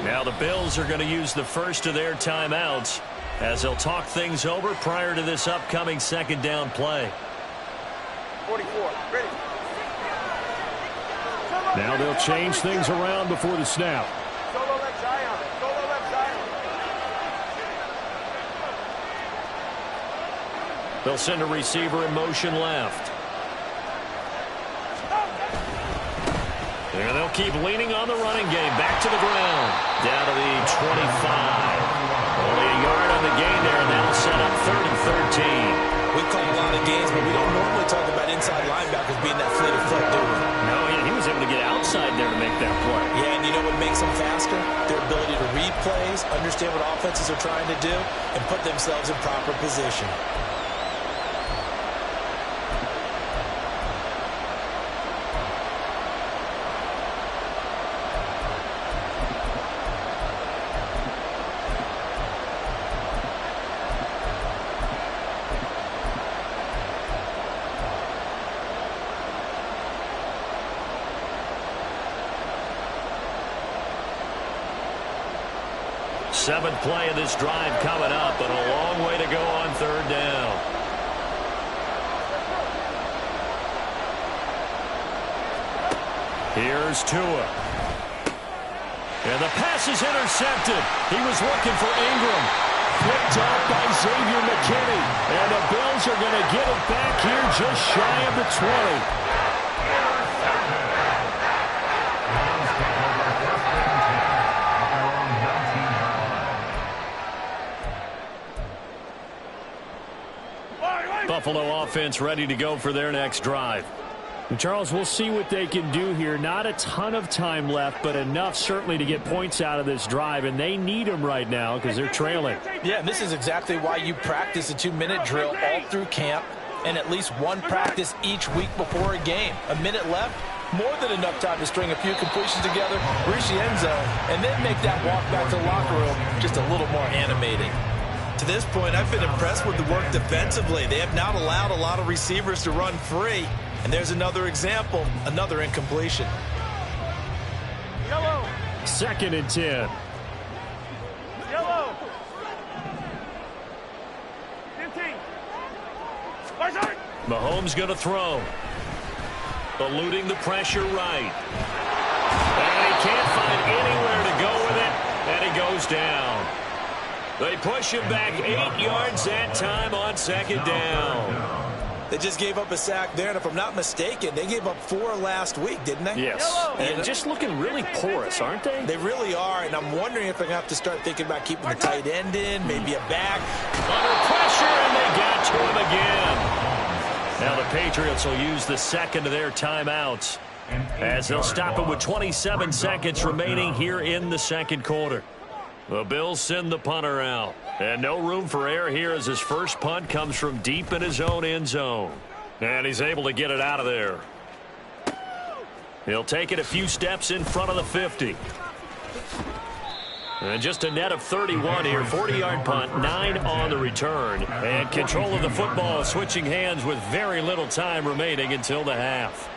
Now the Bills are going to use the first of their timeouts as they'll talk things over prior to this upcoming 2nd down play. 44, ready. Now they'll change things around before the snap. Solo left Zion. Solo left Zion. They'll send a receiver in motion left. And they'll keep leaning on the running game. Back to the ground. Down to the 25. Only a yard on the gain there, and that'll set up 3rd and 13. We call a lot of games, but we don't normally talk about inside linebackers being that fleet of foot, do we? No, he was able to get outside there to make that play. Yeah, and you know what makes them faster? Their ability to read plays, understand what offenses are trying to do, and put themselves in proper position. Seventh play of this drive coming up, but a long way to go on 3rd down. Here's Tua. And the pass is intercepted. He was looking for Ingram. Picked off by Xavier McKinney. And the Bills are going to get it back here just shy of the 20. Buffalo offense ready to go for their next drive. Charles, we'll see what they can do here. Not a ton of time left, but enough certainly to get points out of this drive, and they need them right now because they're trailing. Yeah, and this is exactly why you practice a 2-minute drill all through camp and at least one practice each week before a game. A minute left, more than enough time to string a few completions together, reach the end zone, and then make that walk back to the locker room just a little more animated. To this point, I've been impressed with the work defensively. They have not allowed a lot of receivers to run free. And there's another example, another incompletion. Yellow. 2nd and 10. Yellow. 15. Mahomes going to throw. Eluding the pressure right. And he can't find anywhere to go with it. And he goes down. They push him back 8 yards that time on 2nd down. They just gave up a sack there, and if I'm not mistaken, they gave up 4 last week, didn't they? Yes. And just looking really porous, aren't they? They really are, and I'm wondering if they're going to have to start thinking about keeping the tight end in, maybe a back. Under pressure, and they got to him again. Now the Patriots will use the second of their timeouts as they'll stop it with 27 seconds remaining here in the 2nd quarter. The Bills send the punter out. And no room for error here as his first punt comes from deep in his own end zone. And he's able to get it out of there. He'll take it a few steps in front of the 50. And just a net of 31 here. 40-yard punt, 9 on the return. And control of the football switching hands with very little time remaining until the half.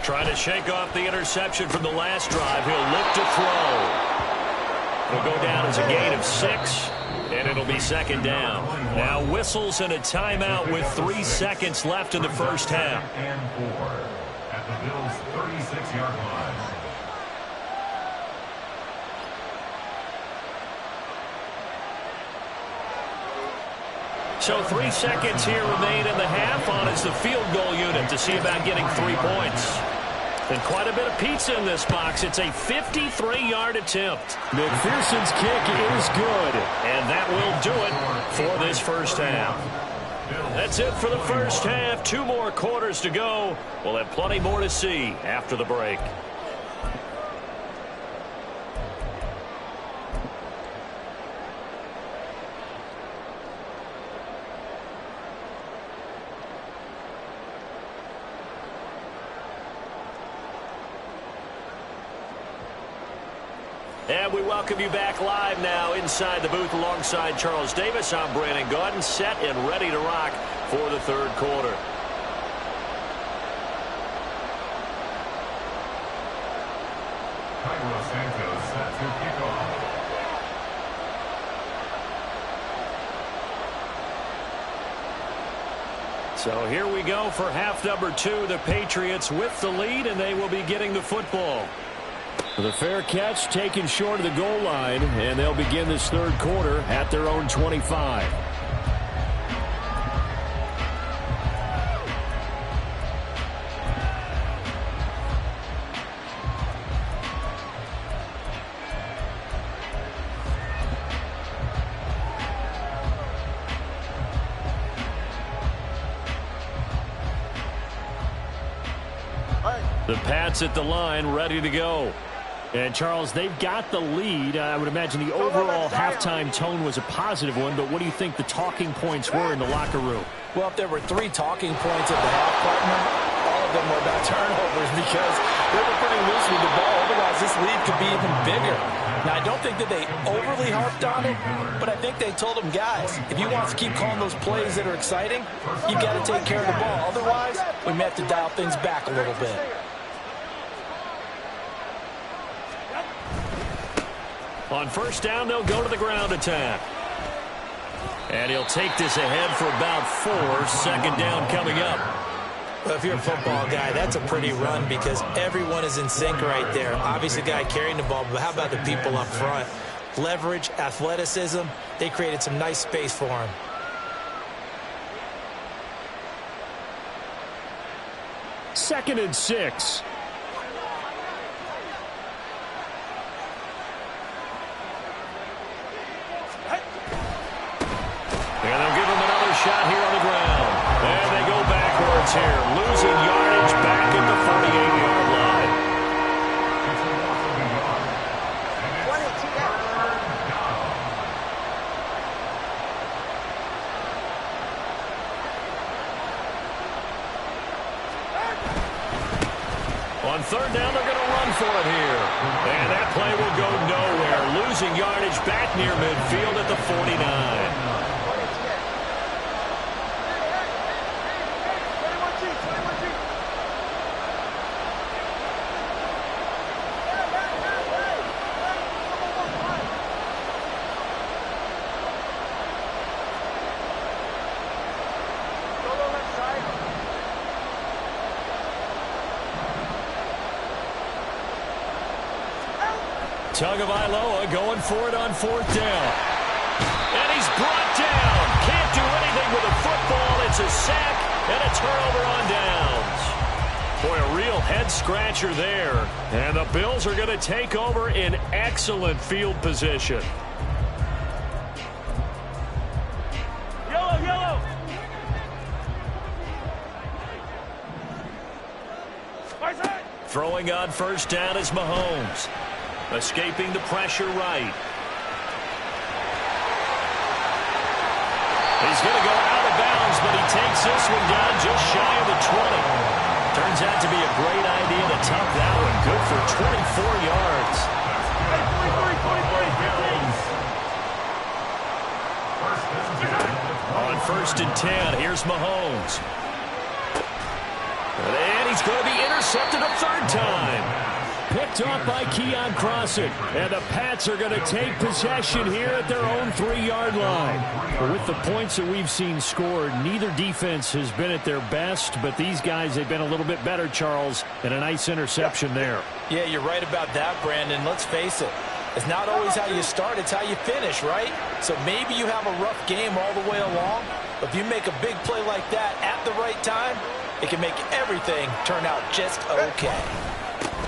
Trying to shake off the interception from the last drive. He'll look to throw. It'll go down as a gain of 6, and it'll be 2nd down. Now whistles and a timeout with 3 seconds left in the first half. And 4 at the Bills' 36-yard line. So 3 seconds here remain in the half on as the field goal unit to see about getting 3 points. And quite a bit of pizza in this box. It's a 53-yard attempt. McPherson's kick is good. And that will do it for this first half. That's it for the first half. 2 more quarters to go. We'll have plenty more to see after the break. And we welcome you back live now inside the booth alongside Charles Davis. I'm Brandon Gaudin, set and ready to rock for the 3rd quarter. Cairo Santos set to kick off. So here we go for half number 2. The Patriots with the lead, and they will be getting the football. The fair catch taken short of the goal line, and they'll begin this 3rd quarter at their own 25. The Pats at the line, ready to go. And, Charles, they've got the lead. I would imagine the overall halftime tone was a positive one, but what do you think the talking points were in the locker room? Well, if there were 3 talking points at the half, partner, all of them were about turnovers because they were pretty loose with the ball. Otherwise, this lead could be even bigger. Now, I don't think that they overly harped on it, but I think they told them, guys, if you want to keep calling those plays that are exciting, you've got to take care of the ball. Otherwise, we may have to dial things back a little bit. On first down, they'll go to the ground attack. And he'll take this ahead for about 4. 2nd down coming up. Well, if you're a football guy, that's a pretty run because everyone is in sync right there. Obviously, the guy carrying the ball, but how about the people up front? Leverage, athleticism, they created some nice space for him. Second and 6. downs here, losing yardage back at the 48-yard line. It's a loss of a yard. And it's 20 TM. third down. On third down, they're going to run for it here. And that play will go nowhere, losing yardage back near midfield at the 49. 20 TM. 21 G, 21 G. Solo left side. Tagovailoa going for it on fourth down. And he's brought down. Can't do anything with a football. It's a sack and a turnover on downs. Boy, a real head-scratcher there. And the Bills are going to take over in excellent field position. Yellow, yellow. Right side. Throwing on first down is Mahomes. Escaping the pressure right. He's going to go out of bounds, but he takes this one down just shy of the 20. Turns out to be a great idea to tuck that one. Good for 24 yards. Hey, 43, 43, 43, 15. First and 10. On first and 10, here's Mahomes. And he's going to be intercepted a third time. Picked off by Keon Crossett. And the Pats are going to take possession here at their own 3-yard line. With the points that we've seen scored, neither defense has been at their best, but these guys, they've been a little bit better, Charles, and a nice interception there. Yeah, you're right about that, Brandon. Let's face it. It's not always how you start, it's how you finish, right? So maybe you have a rough game all the way along, but if you make a big play like that at the right time, it can make everything turn out just okay.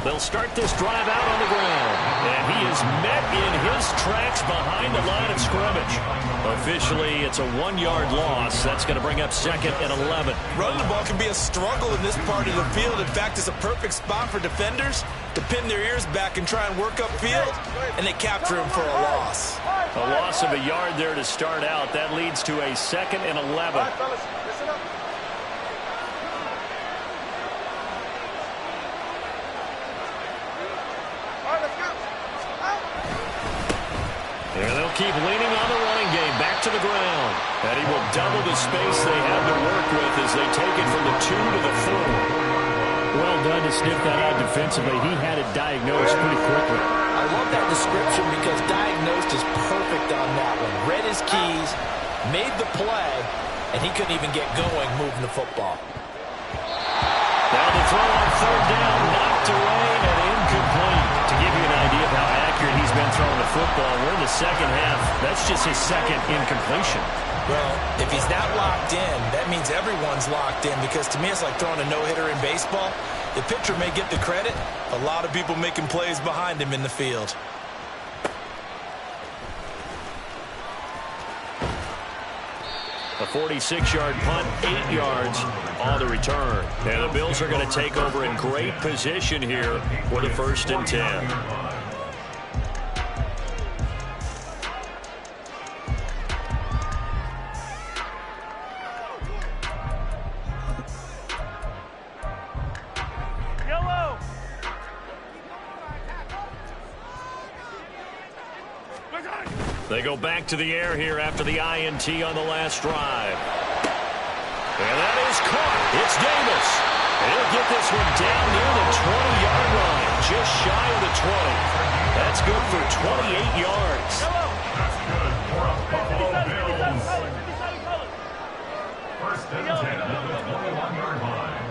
They'll start this drive out on the ground. And he is met in his tracks behind the line of scrimmage. Officially, it's a 1-yard loss. That's going to bring up second and 11. Running the ball can be a struggle in this part of the field. In fact, it's a perfect spot for defenders to pin their ears back and try and work upfield, and they capture him for a loss. A loss of a yard there to start out. That leads to a second and 11. All right, fellas, listen up. And they'll keep leaning on the running game back to the ground. And he will double the space they have to work with as they take it from the 2 to the 4. Well done to sniff that out defensively. He had it diagnosed pretty quickly. I love that description because diagnosed is perfect on that one. Read his keys, made the play, and he couldn't even get going moving the football. Now the throw on third down, knocked away and incomplete. To give you an idea of how accurate he's been throwing the football, we're in the second half. That's just his second incompletion. Well, if he's not locked in, that means everyone's locked in, because to me it's like throwing a no-hitter in baseball. The pitcher may get the credit, a lot of people making plays behind him in the field. A 46-yard punt, 8 yards on the return. And the Bills are going to take over in great position here for the first and 10. Yellow. They go back to the air here after the INT on the last drive. And that is caught. It's Davis. And he'll get this one down near the 20-yard line, just shy of the 20. That's good for 28 yards. That's good for a Buffalo Bills. First and 10 at the 21-yard line.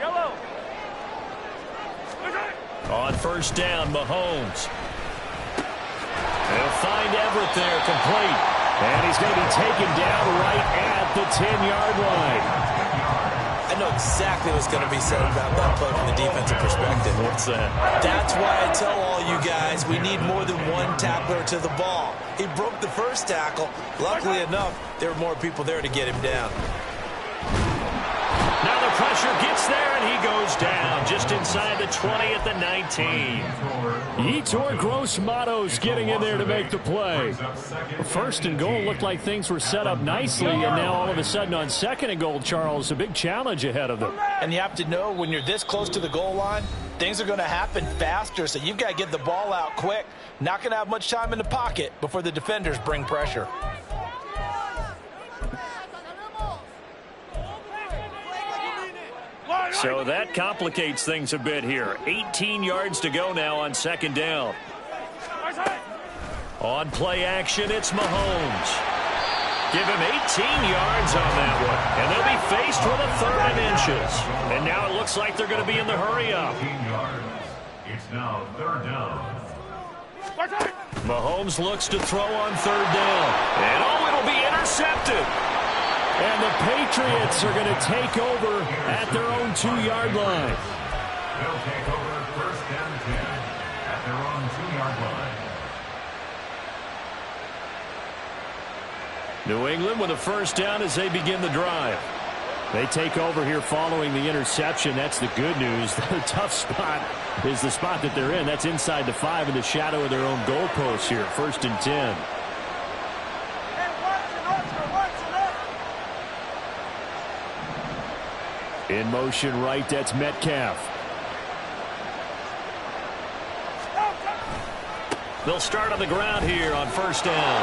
Yellow. On first down, Mahomes. They'll find Everett there, complete. And he's going to be taken down right at the 10-yard line. I know exactly what's going to be said about that play from the defensive perspective. What's that? That's why I tell all you guys we need more than one tackler to the ball. He broke the first tackle. Luckily enough, there were more people there to get him down. pressure gets there, and he goes down just inside the 20 at the 19. Yetur Gross-Matos getting in there to make the play. First and goal looked like things were set up nicely, and now all of a sudden on second and goal, Charles, a big challenge ahead of them. And you have to know when you're this close to the goal line, things are going to happen faster, so you've got to get the ball out quick. Not going to have much time in the pocket before the defenders bring pressure. So that complicates things a bit here. 18 yards to go now on second down. On play action, it's Mahomes. Give him 18 yards on that one. And they'll be faced with a third and inches. And now it looks like they're going to be in the hurry up. 18 yards. It's now third down. Mahomes looks to throw on third down. And it'll be intercepted. And the Patriots are going to take over at their own 2-yard line. They'll take over first and 10 at their own 2-yard line. New England with a first down as they begin the drive. They take over here following the interception. That's the good news. The tough spot is the spot that they're in. That's inside the 5 in the shadow of their own goalpost here. First and 10. In motion right, that's Metcalf. They'll start on the ground here on first down.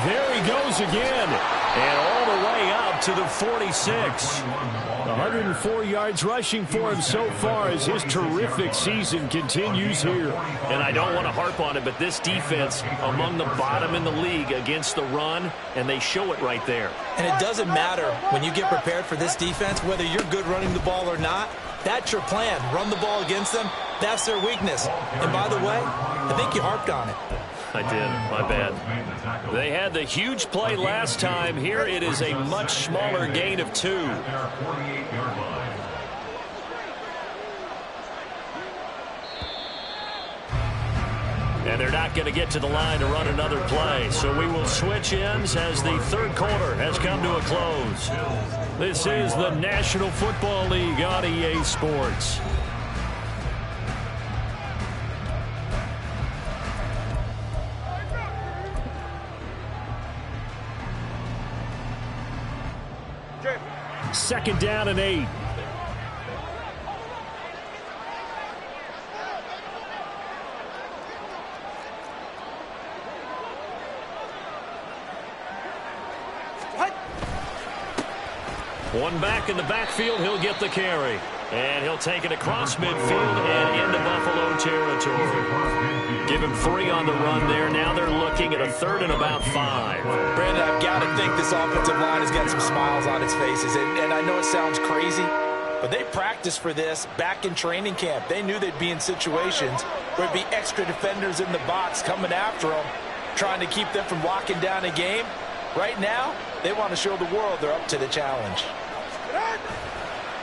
There he goes again. And all the way up to the 46. 104 yards rushing for him so far as his terrific season continues here. And I don't want to harp on it, but this defense among the bottom in the league against the run, and they show it right there. And it doesn't matter when you get prepared for this defense, whether you're good running the ball or not. That's your plan. Run the ball against them. That's their weakness. And by the way, I think you harped on it. I did. My bad. They had the huge play last time. Here it is a much smaller gain of 2. And they're not going to get to the line to run another play. So we will switch ends as the third quarter has come to a close. This is the National Football League on EA Sports. Second down and 8. One back in the backfield, he'll get the carry. And he'll take it across midfield and into Buffalo territory. Give him 3 on the run there. Now they're looking at a third and about 5. Brandon, I've got to think this offensive line has got some smiles on its faces. And I know it sounds crazy, but they practiced for this back in training camp. They knew they'd be in situations where there'd be extra defenders in the box coming after them, trying to keep them from locking down a game. Right now, they want to show the world they're up to the challenge.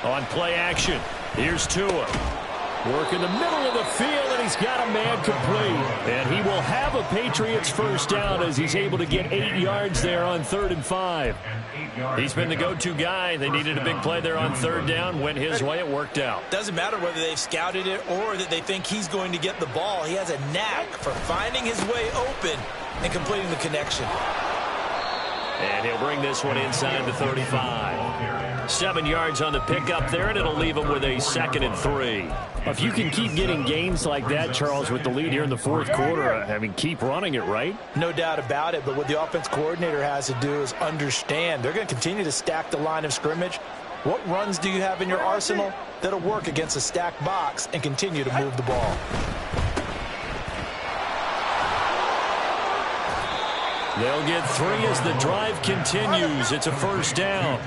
On play action, here's Tua. Work in the middle of the field, and he's got a man complete. And he will have a Patriots first down as he's able to get 8 yards there on 3rd and 5. He's been the go-to guy. They needed a big play there on 3rd down. Went his way, it worked out. Doesn't matter whether they've scouted it or that they think he's going to get the ball. He has a knack for finding his way open and completing the connection. And he'll bring this one inside the 35. 7 yards on the pickup there, and it'll leave him with a 2nd and 3. If you can keep getting gains like that, Charles, with the lead here in the 4th quarter, I mean, keep running it, right? No doubt about it, but what the offense coordinator has to do is understand they're going to continue to stack the line of scrimmage. What runs do you have in your arsenal that'll work against a stacked box and continue to move the ball? They'll get 3 as the drive continues. It's a first down.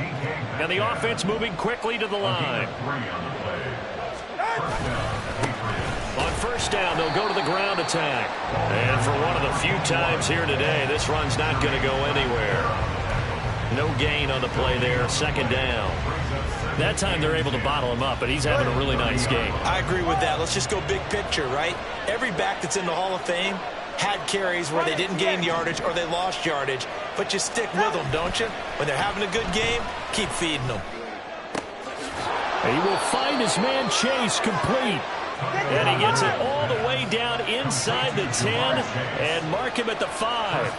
And the offense moving quickly to the line. On first down, they'll go to the ground attack. And for one of the few times here today, this run's not going to go anywhere. No gain on the play there, 2nd down. That time they're able to bottle him up, but he's having a really nice game. I agree with that. Let's just go big picture, right? Every back that's in the Hall of Fame had carries where they didn't gain yardage or they lost yardage. but you stick with them, don't you? When they're having a good game, keep feeding them. He will find his man Chase complete. And he gets it all the way down inside the 10 and mark him at the 5.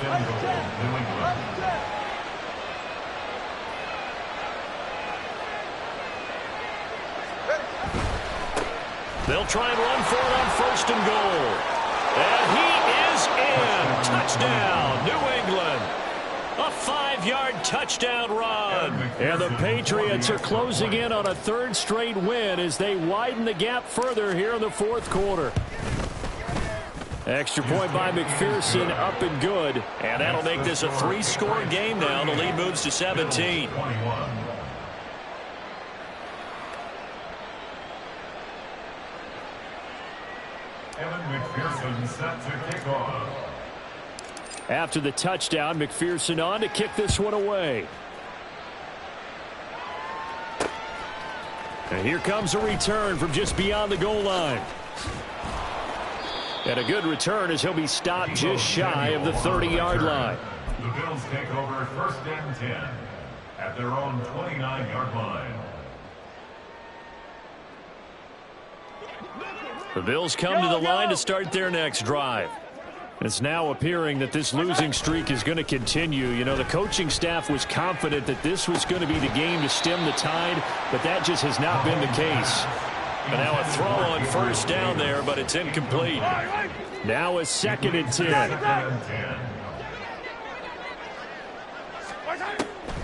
They'll try and run for it on 1st and goal. And he is in. Touchdown, New England. A 5-yard touchdown run. And the Patriots are closing in on a 3rd straight win as they widen the gap further here in the 4th quarter. Extra point by McPherson, up and good. And that'll make this a 3-score game now. The lead moves to 17. Evan McPherson set to kick off. After the touchdown, McPherson on to kick this one away. And here comes a return from just beyond the goal line. And a good return as he'll be stopped just shy of the 30-yard line. The Bills take over 1st and 10 at their own 29-yard line. The Bills come to the line to start their next drive. It's now appearing that this losing streak is going to continue. You know, the coaching staff was confident that this was going to be the game to stem the tide, but that just has not been the case. And now a throw on 1st down there, but it's incomplete. Now a 2nd and 10.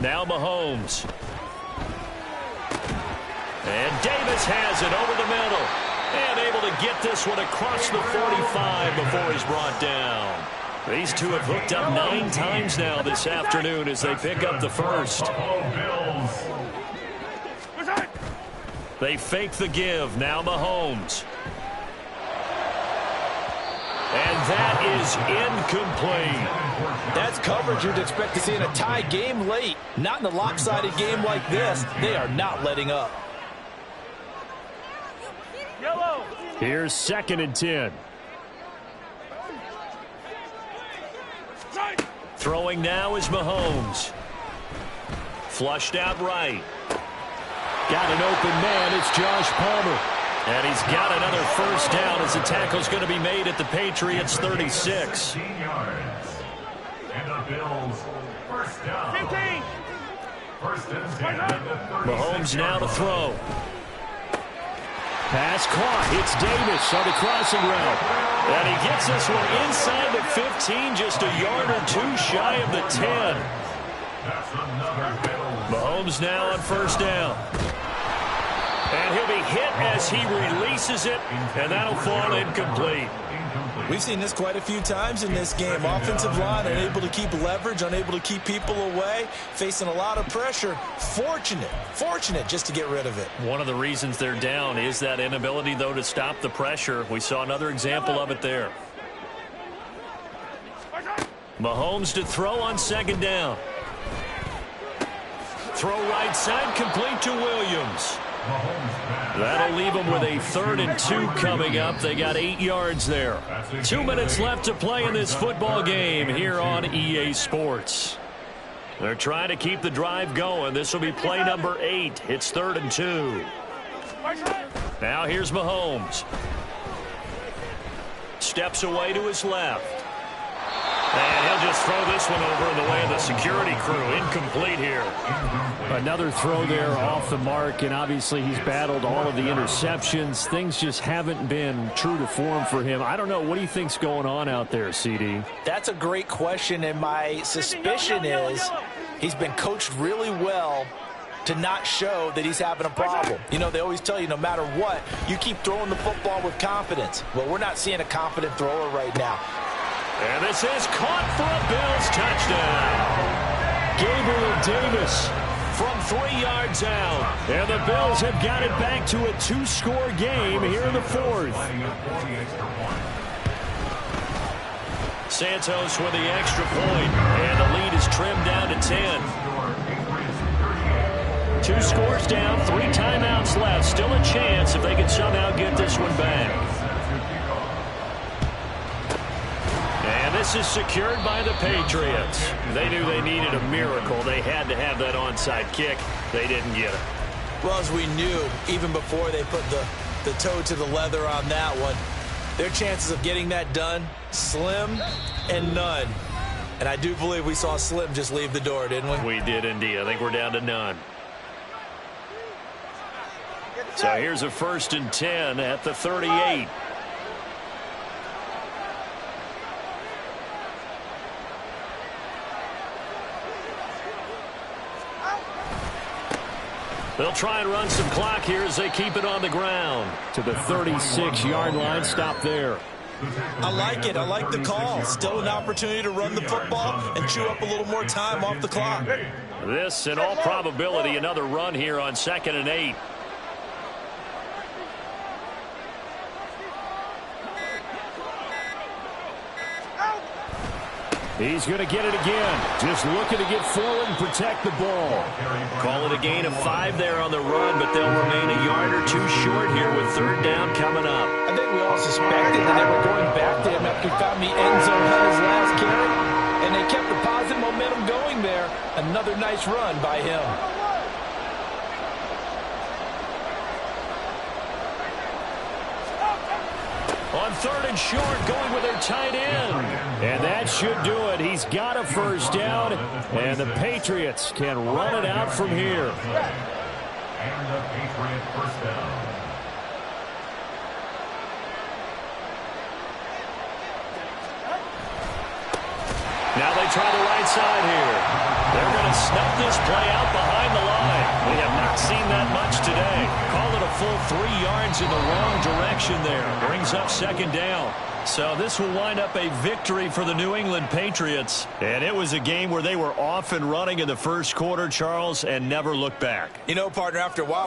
Now Mahomes. And Davis has it over the middle. And able to get this one across the 45 before he's brought down. These two have hooked up 9 times now this afternoon as they pick up the 1st. They fake the give. Now Mahomes. And that is incomplete. That's coverage you'd expect to see in a tie game late. Not in a lopsided game like this. They are not letting up. Here's 2nd and 10. Throwing now is Mahomes. Flushed out right. Got an open man. It's Josh Palmer. And he's got another 1st down as the tackle's going to be made at the Patriots 36. And the Bills 1st down. 15. 1st and 10 at the 36. Mahomes now to throw. Pass caught. It's Davis on the crossing route. And he gets this one inside the 15, just a yard or 2 shy of the 10. That's another Bills. Mahomes now on 1st down. And he'll be hit as he releases it, and that'll fall incomplete. We've seen this quite a few times in this game. Offensive line unable to keep leverage, unable to keep people away, facing a lot of pressure. Fortunate just to get rid of it. One of the reasons they're down is that inability, though, to stop the pressure. We saw another example of it there. Mahomes to throw on 2nd down. Throw right side, complete to Williams. That'll leave them with a 3rd and 2 coming up. They got 8 yards there. 2 minutes left to play in this football game here on EA Sports. They're trying to keep the drive going. This will be play number 8. It's 3rd and 2. Now here's Mahomes. Steps away to his left. And he'll just throw this one over in the way of the security crew. Incomplete here. Another throw there off the mark, and obviously he's battled all of the interceptions. Things just haven't been true to form for him. I don't know. What do you think's going on out there, CD? That's a great question, and my suspicion is he's been coached really well to not show that he's having a problem. You know, they always tell you no matter what, you keep throwing the football with confidence. Well, we're not seeing a confident thrower right now. And this is caught for a Bills touchdown. Gabriel Davis from 3 yards out. And the Bills have got it back to a 2-score game here in the 4th. Santos with the extra point. And the lead is trimmed down to 10. 2 scores down, 3 timeouts left. Still a chance if they can somehow get this one back. And this this is secured by the Patriots. They knew they needed a miracle. They had to have that onside kick. They didn't get it. Well, as we knew, even before they put the toe to the leather on that one, their chances of getting that done, slim and none. And I do believe we saw Slim just leave the door, didn't we? We did indeed. I think we're down to none. So here's a 1st and 10 at the 38. They'll try and run some clock here as they keep it on the ground. To the 36-yard line. Stop there. I like it. I like the call. Still an opportunity to run the football and chew up a little more time off the clock. This, in all probability, another run here on 2nd and 8. He's going to get it again. Just looking to get forward and protect the ball. Call it a gain of 5 there on the run, but they'll remain a yard or two short here with 3rd down coming up. I think we all suspected that they were going back to him after he found the end zone on his last carry, and they kept the positive momentum going there. Another nice run by him. On 3rd and short, going with their tight end. And that should do it. He's got a 1st down, and the Patriots can run it out from here. And the Patriot 1st down. Now they try the right side here. They're going to snuff this play out behind the line. We have not seen that much today. Call it a full 3 yards in the wrong direction there. Brings up 2nd down. So this will wind up a victory for the New England Patriots. And it was a game where they were off and running in the 1st quarter, Charles, and never looked back. You know, partner, after a while,